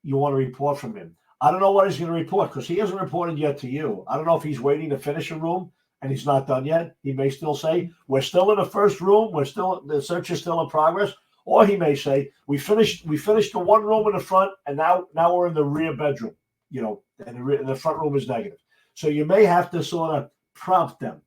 you want to report from him. I don't know what he's going to report because he hasn't reported yet to you. I don't know if he's waiting to finish a room and he's not done yet. He may still say, we're still in the first room. The search is still in progress. Or he may say, we finished the one room in the front and now we're in the rear bedroom, and the front room is negative. So you may have to sort of prompt them.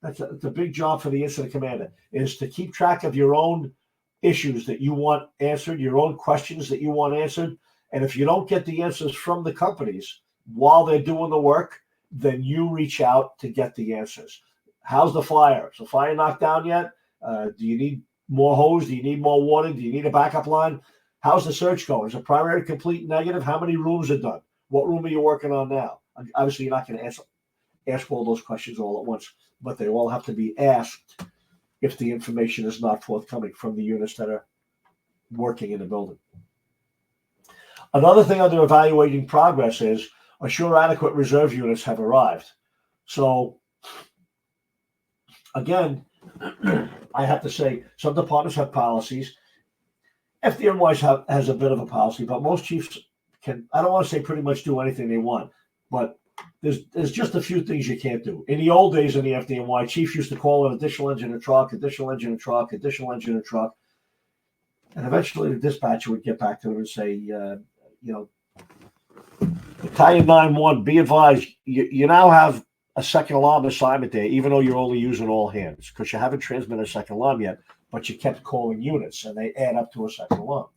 That's a big job for the incident commander, is to keep track of your own issues that you want answered, your own questions that you want answered. And if you don't get the answers from the companies while they're doing the work, then you reach out to get the answers. How's the fire? Is the fire knocked down yet? Do you need more hose? Do you need more water? Do you need a backup line? How's the search going? Is the primary complete negative? How many rooms are done? What room are you working on now? Obviously, you're not going to ask all those questions all at once, but they all have to be asked if the information is not forthcoming from the units that are working in the building. Another thing under evaluating progress is assure adequate reserve units have arrived. So, again, I have to say some departments have policies. FDNY has a bit of a policy, but most chiefs can, I don't want to say pretty much do anything they want, but there's just a few things you can't do. In the old days in the FDNY, chiefs used to call an additional engine and truck, additional engine and truck, additional engine and truck. And eventually the dispatcher would get back to them and say, Battalion 9-1, be advised, you now have a second alarm assignment there, even though you're only using all hands, because you haven't transmitted a second alarm yet, but you kept calling units, and they add up to a second alarm.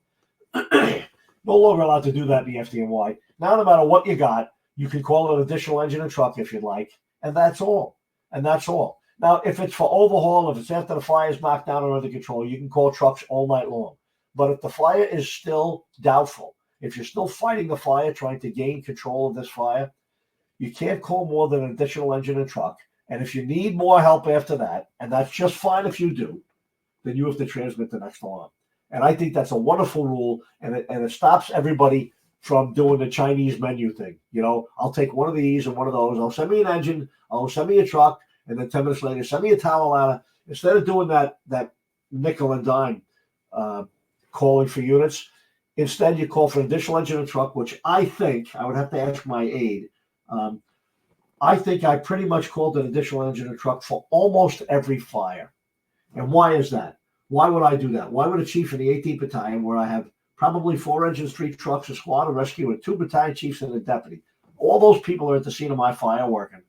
No longer allowed to do that in the FDNY. Now, no matter what you got, you can call an additional engine and truck if you'd like, and that's all. And that's all. Now, if it's for overhaul, if it's after the fire is knocked down or under control, you can call trucks all night long. But if the fire is still doubtful, if you're still fighting the fire, trying to gain control of this fire, you can't call more than an additional engine and truck. And if you need more help after that, and that's just fine if you do, then you have to transmit the next alarm. And I think that's a wonderful rule, and it stops everybody from doing the Chinese menu thing. You know, I'll take one of these and one of those. I'll send me an engine. I'll send me a truck, and then 10 minutes later, send me a tower ladder. Instead of doing that nickel and dime calling for units, instead you call for an additional engine and truck, which I think I would have to ask my aide. I think I pretty much called an additional engine and truck for almost every fire. And why is that? Why would I do that? Why would a chief in the 18th Battalion, where I have probably 4 engines, 3 trucks, a squad of rescue, and 2 battalion chiefs and a deputy, all those people are at the scene of my fire working,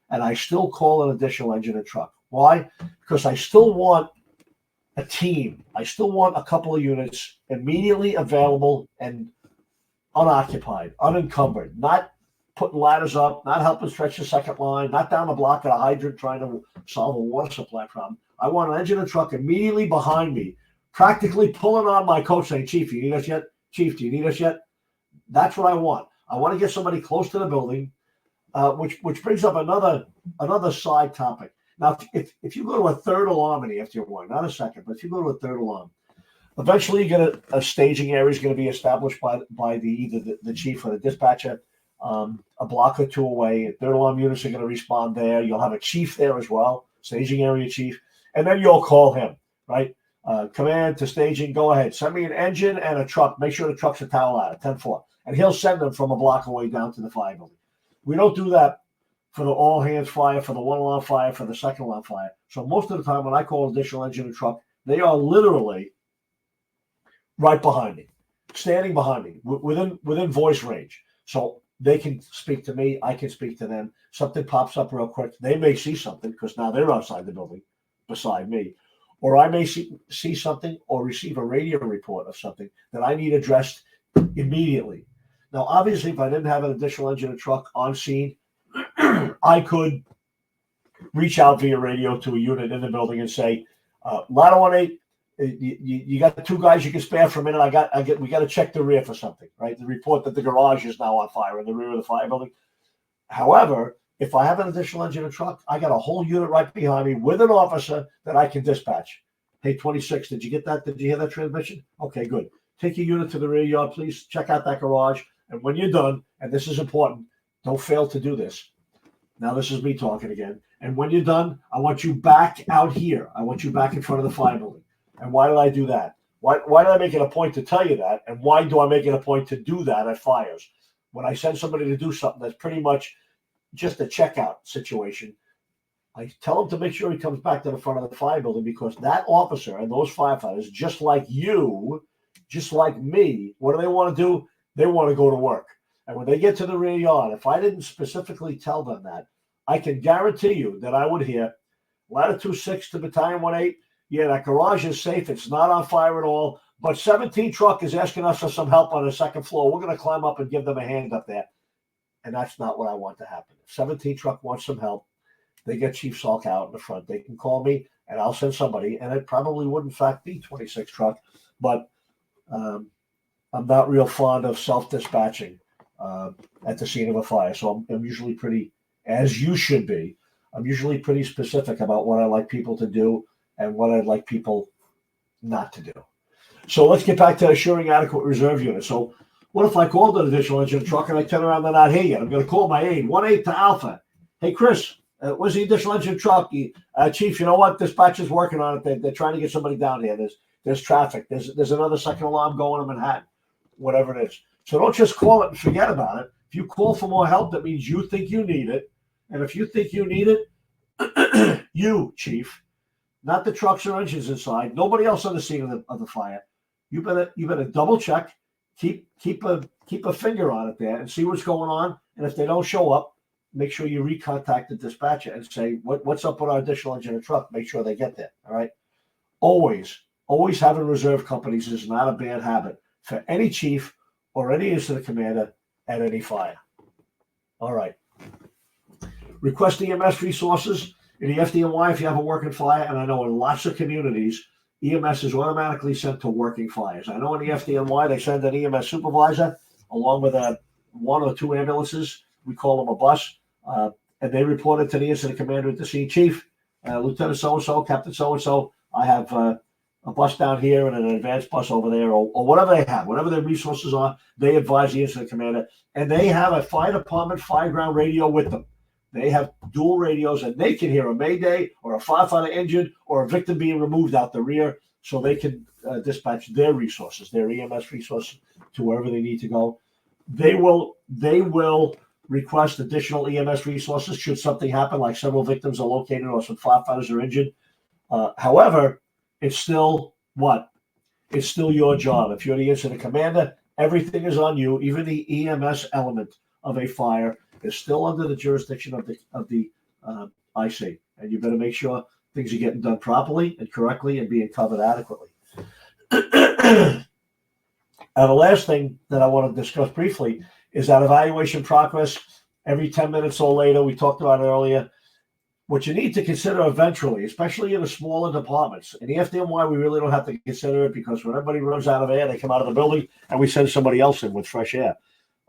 and I still call an additional engine and truck? Why? Because I still want a team. I still want a couple of units immediately available and unoccupied, unencumbered, not putting ladders up, not helping stretch the second line, not down the block at a hydrant trying to solve a water supply problem. I want an engine and truck immediately behind me, practically pulling on my coat saying, Chief, you need us yet? Chief, do you need us yet? That's what I want. I want to get somebody close to the building, which brings up another side topic. Now, if you go to a third alarm in the FDNY, not a second, but if you go to a third alarm, eventually you get a staging area is going to be established by either the chief or the dispatcher, a block or 2 away. Third alarm units are going to respond there. You'll have a chief there as well, staging area chief, and then you'll call him, right? Command to staging, go ahead. Send me an engine and a truck. Make sure the truck's a tower ladder, 10-4. And he'll send them from a block away down to the fire building. We don't do that for the all hands fire, for the 1 alarm fire, for the 2nd alarm fire. So most of the time when I call additional engine and truck, they are literally right behind me, standing behind me, within voice range. So they can speak to me, I can speak to them. Something pops up real quick. They may see something because now they're outside the building beside me. Or I may see something or receive a radio report of something that I need addressed immediately. Now, obviously, if I didn't have an additional engine and truck on scene, I could reach out via radio to a unit in the building and say, Ladder 18, you got 2 guys you can spare for a minute. We got to check the rear for something, right? The report that the garage is now on fire in the rear of the fire building. However, if I have an additional engine and truck, I got a whole unit right behind me with an officer that I can dispatch. Hey, 26, did you get that? Did you hear that transmission? Okay, good. Take your unit to the rear yard, please. Check out that garage. And when you're done, and this is important, don't fail to do this. Now, this is me talking again. And when you're done, I want you back out here. I want you back in front of the fire building. And why did I do that? Why did I make it a point to tell you that? And why do I make it a point to do that at fires? When I send somebody to do something that's pretty much just a checkout situation, I tell him to make sure he comes back to the front of the fire building, because that officer and those firefighters, just like you, just like me, what do they want to do? They want to go to work. And when they get to the rear yard, if I didn't specifically tell them that, I can guarantee you that I would hear, Ladder 26 to Battalion 18, yeah, that garage is safe. It's not on fire at all. But 17 truck is asking us for some help on the 2nd floor. We're going to climb up and give them a hand up there. And that's not what I want to happen. If 17 truck wants some help, they get Chief Salk out in the front. They can call me, and I'll send somebody. And it probably would, in fact, be 26 truck. But I'm not real fond of self-dispatching at the scene of a fire. So I'm usually pretty, as you should be, I'm usually pretty specific about what I like people to do and what I'd like people not to do. So let's get back to assuring adequate reserve units. So what if I called an additional engine truck and I turn around and they're not here yet? I'm going to call my aide, 1-8 to Alpha. Hey, Chris, where's the additional engine truck? Chief, you know what? Dispatch is working on it. They're trying to get somebody down here. There's traffic. There's another 2nd alarm going to Manhattan, whatever it is. So don't just call it and forget about it. If you call for more help, that means you think you need it. And if you think you need it, you, Chief, not the trucks or engines inside, nobody else on the scene of the fire, you better double check, keep a finger on it there and see what's going on. And if they don't show up, make sure you recontact the dispatcher and say, what's up with our additional engine and truck? Make sure they get there. All right. Always having reserve companies is not a bad habit. for any chief or any incident commander at any fire. All right. Request EMS resources in the FDNY if you have a working fire, and I know in lots of communities, EMS is automatically sent to working fires. I know in the FDNY, they send an EMS supervisor along with one or two ambulances. We call them a bus, and they report it to the incident commander at the scene. Chief, Lieutenant so-and-so, Captain so-and-so, I have a bus down here and an advanced bus over there, or whatever they have, whatever their resources are, they advise the incident commander, and they have a fire department fire ground radio with them. They have dual radios, and they can hear a mayday or a firefighter injured or a victim being removed out the rear, so they can dispatch their resources, their EMS resources, to wherever they need to go. They will request additional EMS resources should something happen, like several victims are located or some firefighters are injured. However, it's still what? It's still your job. If you're the incident commander, everything is on you. Even the EMS element of a fire is still under the jurisdiction of the IC, and you better make sure things are getting done properly and correctly and being covered adequately. And the last thing that I want to discuss briefly is that evaluation progress every 10 minutes or later. We talked about it earlier. What you need to consider eventually, especially in the smaller departments, in the FDNY, we really don't have to consider it because when everybody runs out of air, they come out of the building and we send somebody else in with fresh air.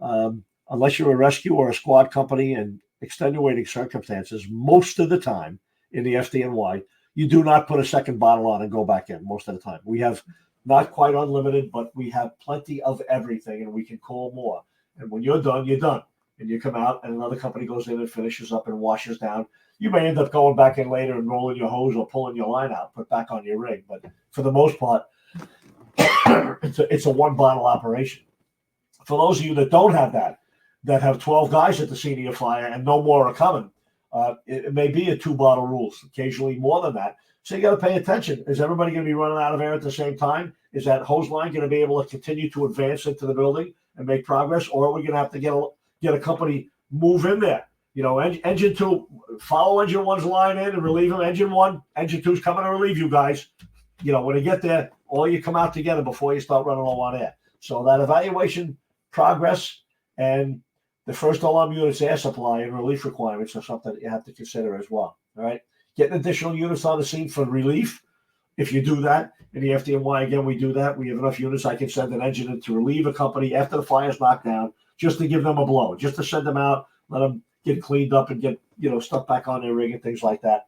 Unless you're a rescue or a squad company and extenuating circumstances, most of the time in the FDNY, you do not put a second bottle on and go back in most of the time. We have not quite unlimited, but we have plenty of everything and we can call more. And when you're done, you're done. And you come out and another company goes in and finishes up and washes down. You may end up going back in later and rolling your hose or pulling your line out, put back on your rig. But for the most part, it's a one bottle operation. For those of you that don't have that have 12 guys at the scene of your fire and no more are coming, it may be a 2-bottle rule, occasionally more than that. So you got to pay attention. Is everybody going to be running out of air at the same time? Is that hose line going to be able to continue to advance into the building and make progress? Or are we going to have to get a company move in there? You know, engine 2, follow engine 1's line in and relieve them. Engine 1, engine 2's coming to relieve you guys. You know, when they get there, all you come out together before you start running low on air. So that evaluation progress and the first alarm unit's air supply and relief requirements are something that you have to consider as well. All right. Getting additional units on the scene for relief. If you do that in the FDNY, again, we do that. We have enough units. I can send an engine in to relieve a company after the fire's knocked down, just to give them a blow, just to send them out, let them get cleaned up and get, stuff back on their rig and things like that.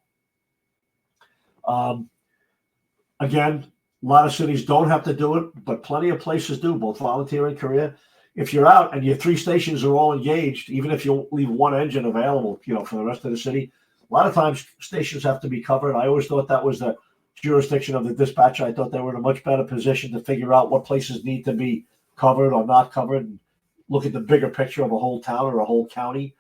Again, a lot of cities don't have to do it, but plenty of places do, both volunteer and career. If you're out and your 3 stations are all engaged, even if you leave one engine available, for the rest of the city, a lot of times stations have to be covered. I always thought that was the jurisdiction of the dispatcher. I thought they were in a much better position to figure out what places need to be covered or not covered and look at the bigger picture of a whole town or a whole county.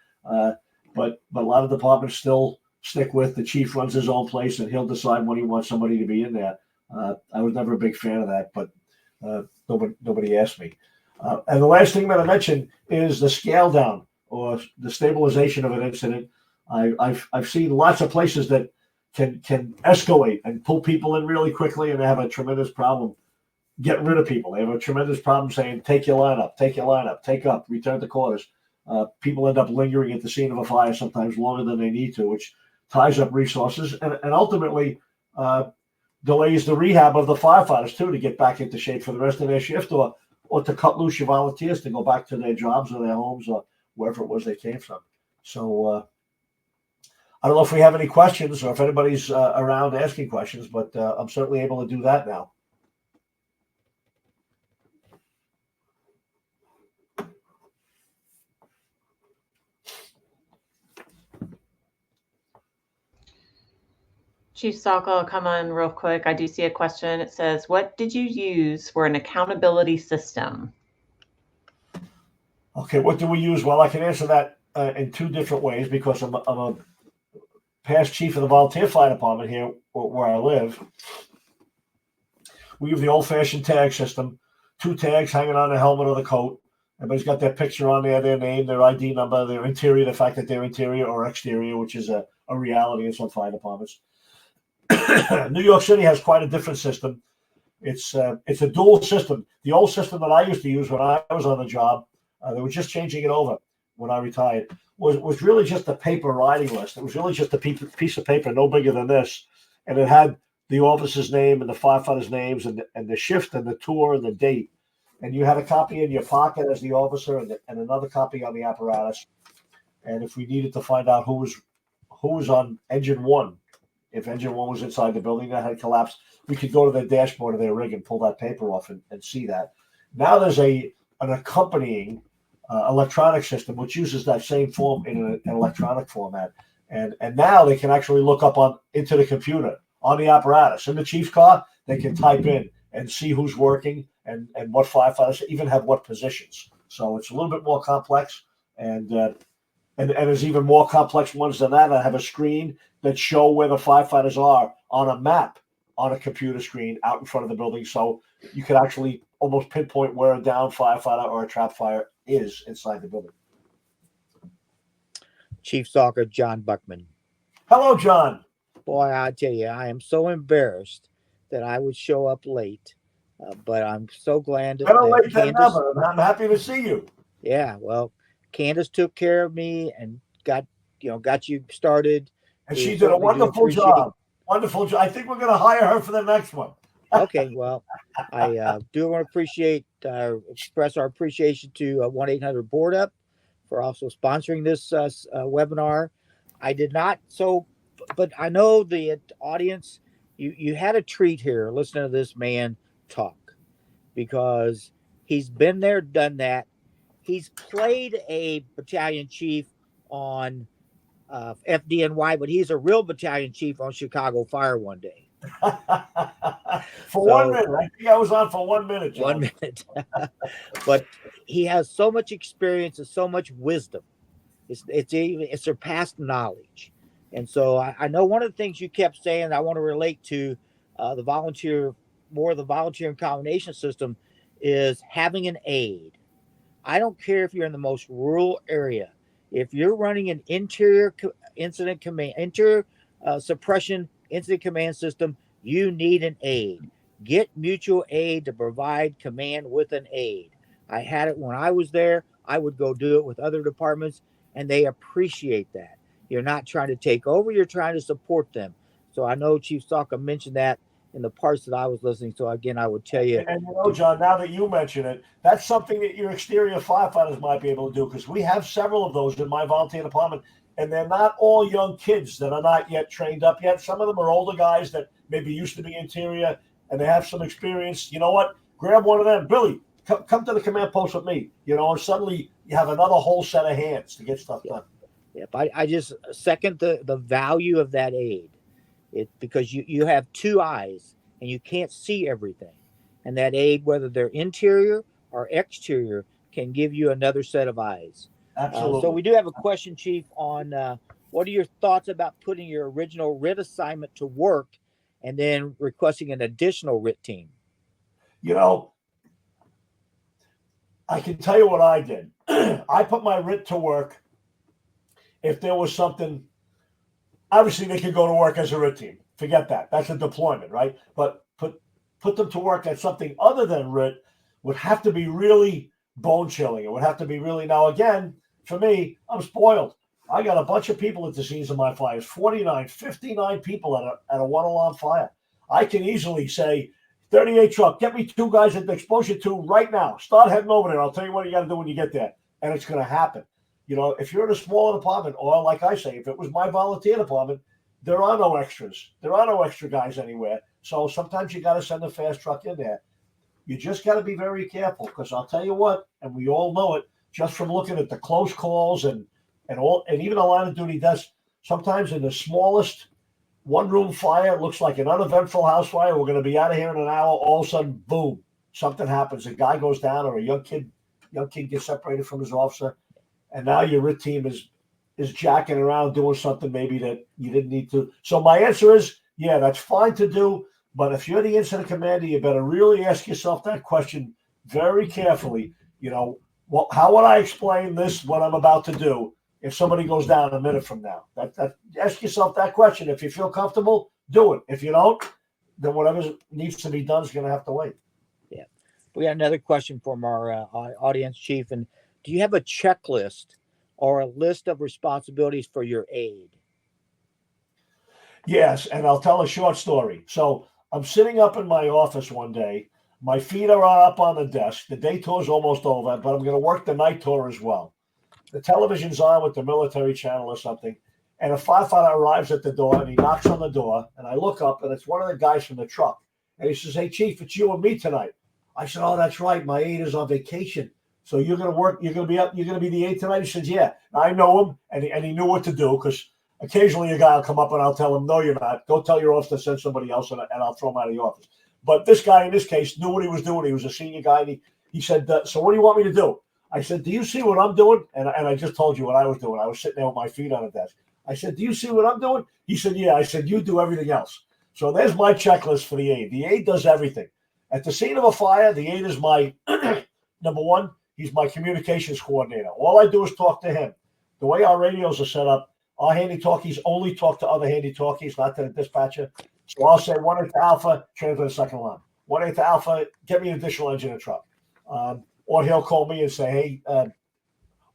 But a lot of departments still stick with the chief runs his own place and he'll decide when he wants somebody to be in there. I was never a big fan of that, but nobody asked me. And the last thing that I mentioned is the scale down or the stabilization of an incident. I've seen lots of places that can escalate and pull people in really quickly, and they have a tremendous problem getting rid of people. They have a tremendous problem saying, take your line up, take up, return to quarters. People end up lingering at the scene of a fire sometimes longer than they need to, which ties up resources and ultimately delays the rehab of the firefighters too to get back into shape for the rest of their shift or to cut loose your volunteers to go back to their jobs or their homes or wherever it was they came from. So I don't know if we have any questions or if anybody's around asking questions, but I'm certainly able to do that now. Chief Salko, I'll come on real quick. I do see a question. It says, what did you use for an accountability system? Okay, what do we use? Well, I can answer that in 2 different ways because I'm a past chief of the volunteer fire department here where I live. We use the old-fashioned tag system, 2 tags hanging on the helmet or the coat. Everybody's got their picture on there, their name, their ID number, their interior, the fact that they're interior or exterior, which is a reality in some fire departments. New York City has quite a different system. It's a dual system. The old system that I used to use when I was on the job, they were just changing it over when I retired, was really just a paper riding list. It was really just a piece of paper, no bigger than this, and it had the officer's name and the firefighter's names and the shift and the tour and the date. And you had a copy in your pocket as the officer and another copy on the apparatus. And if we needed to find out who was on engine one, if engine one was inside the building that had collapsed, we could go to the dashboard of their rig and pull that paper off and see that. Now there's an accompanying electronic system which uses that same form in an electronic format. And now they can actually look up into the computer on the apparatus. In the chief's car, they can type in and see who's working and what firefighters, even have what positions. So it's a little bit more complex. And there's even more complex ones than that. I have a screen that show where the firefighters are on a map on a computer screen out in front of the building. So you can actually almost pinpoint where a down firefighter or a trap fire is inside the building. Chief Stalker John Buckman. Hello, John. Boy, I tell you, I am so embarrassed that I would show up late, but I'm so glad that Better late than Candace, never. I'm happy to see you. yeah, well, Candace took care of me and got you started. And We she did a certainly do wonderful appreciate- job. Wonderful job. I think we're going to hire her for the next one. Okay, well, I do want to express our appreciation to 1-800 Board Up for also sponsoring this webinar. I did not, but I know the audience, you had a treat here listening to this man talk, because he's been there, done that. He's played a battalion chief on FDNY, but he's a real battalion chief on Chicago Fire one day. For 1 minute. I think I was on for 1 minute, John. 1 minute. But he has so much experience and so much wisdom. It's surpassed knowledge. And so I know one of the things you kept saying, I want to relate to the volunteer and combination system, is having an aide. I don't care if you're in the most rural area. If you're running an interior suppression incident command system, you need an aide. Get mutual aid to provide command with an aide. I had it when I was there. I would go do it with other departments, and they appreciate that. You're not trying to take over, you're trying to support them. So I know Chief Stalker mentioned that in the parts that I was listening. So again, I would tell you. And John, now that you mention it, that's something that your exterior firefighters might be able to do, because we have several of those in my volunteer department, and they're not all young kids that are not yet trained up yet. Some of them are older guys that maybe used to be interior and they have some experience. You know what? Grab one of them. Billy, come to the command post with me. And suddenly you have another whole set of hands to get stuff done. Yep, I just second the value of that aid. Because you have two eyes and you can't see everything. And that aid, whether they're interior or exterior, can give you another set of eyes. Absolutely. So we do have a question, Chief, on what are your thoughts about putting your original RIT assignment to work and then requesting an additional RIT team? I can tell you what I did. I put my RIT to work if there was something. Obviously, they could go to work as a RIT team. Forget that. That's a deployment, right? But put them to work at something other than RIT would have to be really bone-chilling. It would have to be really. Now, again, for me, I'm spoiled. I got a bunch of people at the scenes of my fires, 49, 59 people at a one-alarm fire. I can easily say, 38 truck, get me two guys at the exposure 2 right now. Start heading over there. I'll tell you what you got to do when you get there. And it's going to happen. If you're in a smaller department, or like I say, if it was my volunteer department, there are no extras. There are no extra guys anywhere. So sometimes you got to send a fast truck in there. You just got to be very careful, because I'll tell you what, and we all know it, just from looking at the close calls and even a line of duty desk, sometimes in the smallest one-room fire, it looks like an uneventful house fire. We're going to be out of here in an hour. All of a sudden, boom, something happens. A guy goes down, or a young kid gets separated from his officer. And now your RIT team is jacking around doing something maybe that you didn't need to. So my answer is, yeah, that's fine to do. But if you're the incident commander, you better really ask yourself that question very carefully. How would I explain this, what I'm about to do, if somebody goes down a minute from now? Ask yourself that question. If you feel comfortable, do it. If you don't, then whatever needs to be done is going to have to wait. Yeah. We got another question from our audience, Chief. And do you have a checklist or a list of responsibilities for your aide? Yes, and I'll tell a short story. So I'm sitting up in my office one day. My feet are up on the desk. The day tour is almost over, but I'm going to work the night tour as well. The television's on with the military channel or something, and a firefighter arrives at the door, and he knocks on the door, and I look up, and it's one of the guys from the truck. And he says, "Hey, Chief, it's you and me tonight." I said, "Oh, that's right. My aide is on vacation. So you're going to work, you're going to be up, you're going to be the aide tonight?" He says, "Yeah." I know him, and he knew what to do, because occasionally a guy will come up and I'll tell him, "No, you're not. Go tell your office to send somebody else," and I'll throw him out of the office. But this guy, in this case, knew what he was doing. He was a senior guy. And he said, "So what do you want me to do?" I said, "Do you see what I'm doing?" And I just told you what I was doing. I was sitting there with my feet on the desk. I said, "Do you see what I'm doing?" He said, "Yeah." I said, "You do everything else." So there's my checklist for the aide. The aide does everything. At the scene of a fire, the aide is my, number one, he's my communications coordinator. All I do is talk to him. The way our radios are set up, our handy-talkies only talk to other handy-talkies, not to the dispatcher. So I'll say 1-8 to Alpha, transfer to the second line. 1-8 to Alpha, get me an additional engine and truck. Or he'll call me and say, "Hey,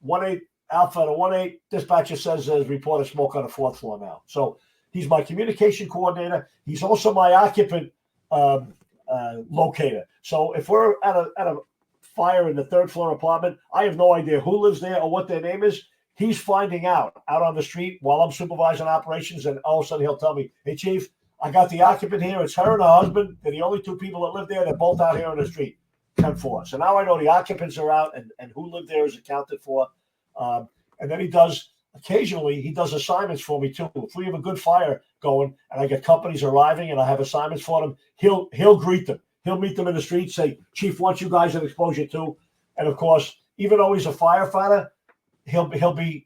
1-8 Alpha to 1-8, dispatcher says there's report of smoke on the 4th floor now." So he's my communication coordinator. He's also my occupant locator. So if we're at a fire in the 3rd floor apartment, I have no idea who lives there or what their name is. He's finding out on the street while I'm supervising operations, and all of a sudden he'll tell me, "Hey, Chief, I got the occupant here. It's her and her husband. They're the only 2 people that live there. They're both out here on the street. 10-4." So now I know the occupants are out and who lived there is accounted for. And then occasionally he does assignments for me too. If we have a good fire going and I get companies arriving and I have assignments for them, he'll greet them. He'll meet them in the street, say, "Chief wants you guys have exposure too." And of course, even though he's a firefighter, he'll be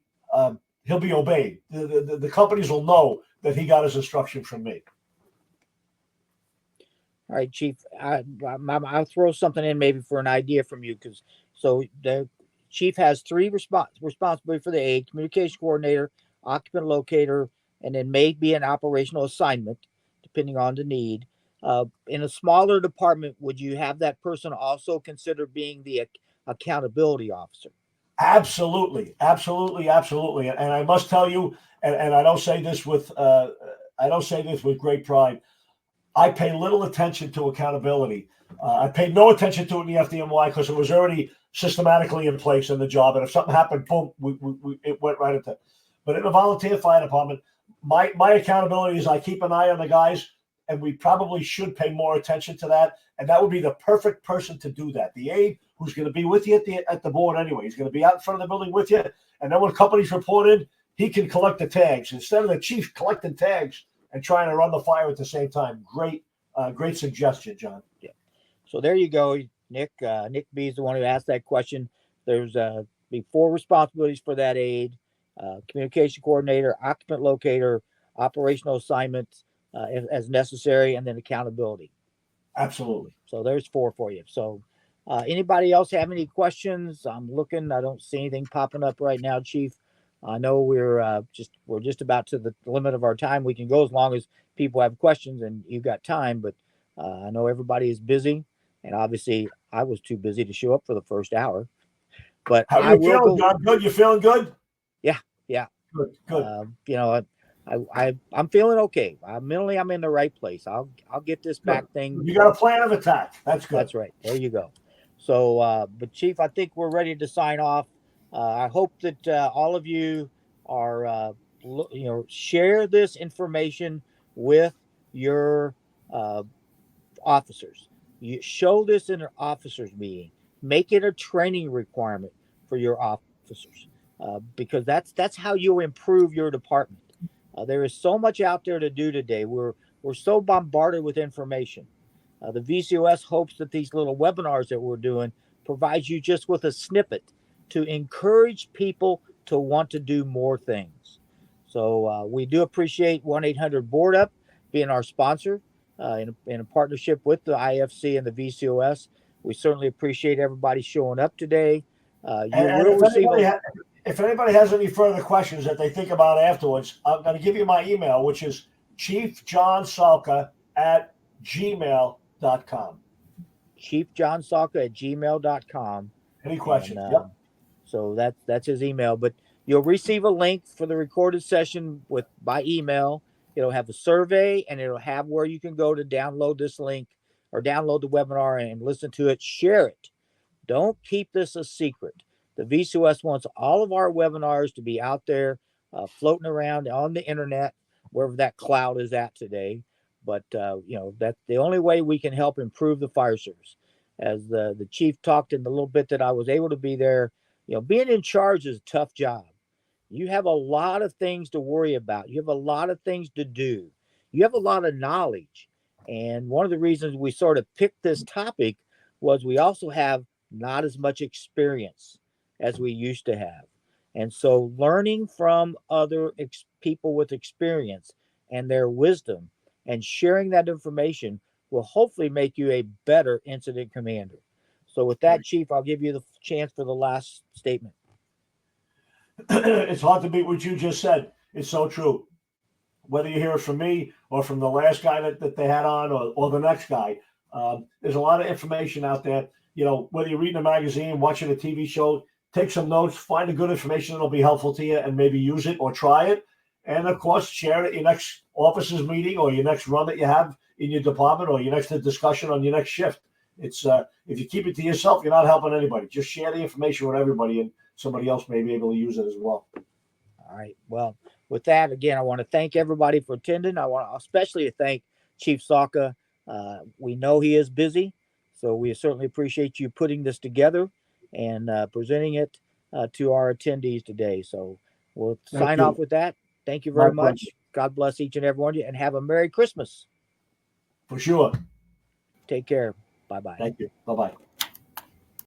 obeyed. The companies will know that he got his instruction from me. All right, Chief, I'll throw something in maybe for an idea from you. So the Chief has 3 responsibility for the aide: communication coordinator, occupant locator, and then maybe an operational assignment, depending on the need. In a smaller department, would you have that person also consider being the accountability officer? Absolutely. And I must tell you, and I don't say this with great pride, I pay little attention to accountability. I paid no attention to it in the FDNY because it was already systematically in place in the job. And if something happened, boom, it went right into. But in a volunteer fire department, my accountability is I keep an eye on the guys, and we probably should pay more attention to that. And that would be the perfect person to do that. The aide who's going to be with you at the board anyway. He's going to be out in front of the building with you. And then when companies report in, he can collect the tags instead of the chief collecting tags and trying to run the fire at the same time. Great suggestion, John. Yeah. So there you go, Nick. Nick B is the one who asked that question. There's be 4 responsibilities for that aide: communication coordinator, occupant locator, operational assignments as necessary, and then accountability. Absolutely. So there's 4 for you. So anybody else have any questions? I'm looking. I don't see anything popping up right now, Chief. I know we're just about to the limit of our time. We can go as long as people have questions and you've got time, but I know everybody is busy, and obviously I was too busy to show up for the first hour. But how you feeling, John? Good. You feeling good? Yeah. Good. I'm feeling okay. Mentally, I'm in the right place. I'll get this back thing. You got a plan of attack. That's good. That's right. There you go. So, but Chief, I think we're ready to sign off. I hope that all of you are, share this information with your officers. You show this in an officers meeting. Make it a training requirement for your officers, because that's how you'll improve your department. There is so much out there to do today. We're so bombarded with information. The VCOS hopes that these little webinars that we're doing provides you just with a snippet to encourage people to want to do more things. So we do appreciate 1-800-BOARD-UP being our sponsor in a partnership with the IFC and the VCOS. We certainly appreciate everybody showing up today. If anybody has any further questions that they think about afterwards, I'm going to give you my email, which is chiefjohnsalka@vcosa.org. chiefjohnsocka@gmail.com. chiefjohnsocka@gmail.com. Any questions? And, Yep. So that's his email. But you'll receive a link for the recorded session by email. It'll have a survey and it'll have where you can go to download this link or download the webinar and listen to it. Share it. Don't keep this a secret. The VCOS wants all of our webinars to be out there, floating around on the internet, wherever that cloud is at today. But that's the only way we can help improve the fire service. As the chief talked in the little bit that I was able to be there, being in charge is a tough job. You have a lot of things to worry about. You have a lot of things to do. You have a lot of knowledge. And one of the reasons we sort of picked this topic was we also have not as much experience as we used to have. And so learning from other people with experience and their wisdom and sharing that information will hopefully make you a better incident commander. So with that, Chief, I'll give you the chance for the last statement. It's hard to beat what you just said. It's so true. Whether you hear it from me or from the last guy that they had on or the next guy, there's a lot of information out there. Whether you're reading a magazine, watching a TV show, take some notes, find the good information that'll be helpful to you and maybe use it or try it. And of course, share it at your next officers meeting or your next run that you have in your department or your next discussion on your next shift. It's if you keep it to yourself, you're not helping anybody. Just share the information with everybody and somebody else may be able to use it as well. All right. Well, with that, again, I want to thank everybody for attending. I want to especially thank Chief Socka. We know he is busy, so we certainly appreciate you putting this together and presenting it to our attendees today. So we'll sign off with that. Thank you very much. God bless each and every one of you and have a Merry Christmas. For sure. Take care. Bye-bye. Thank you. Bye-bye.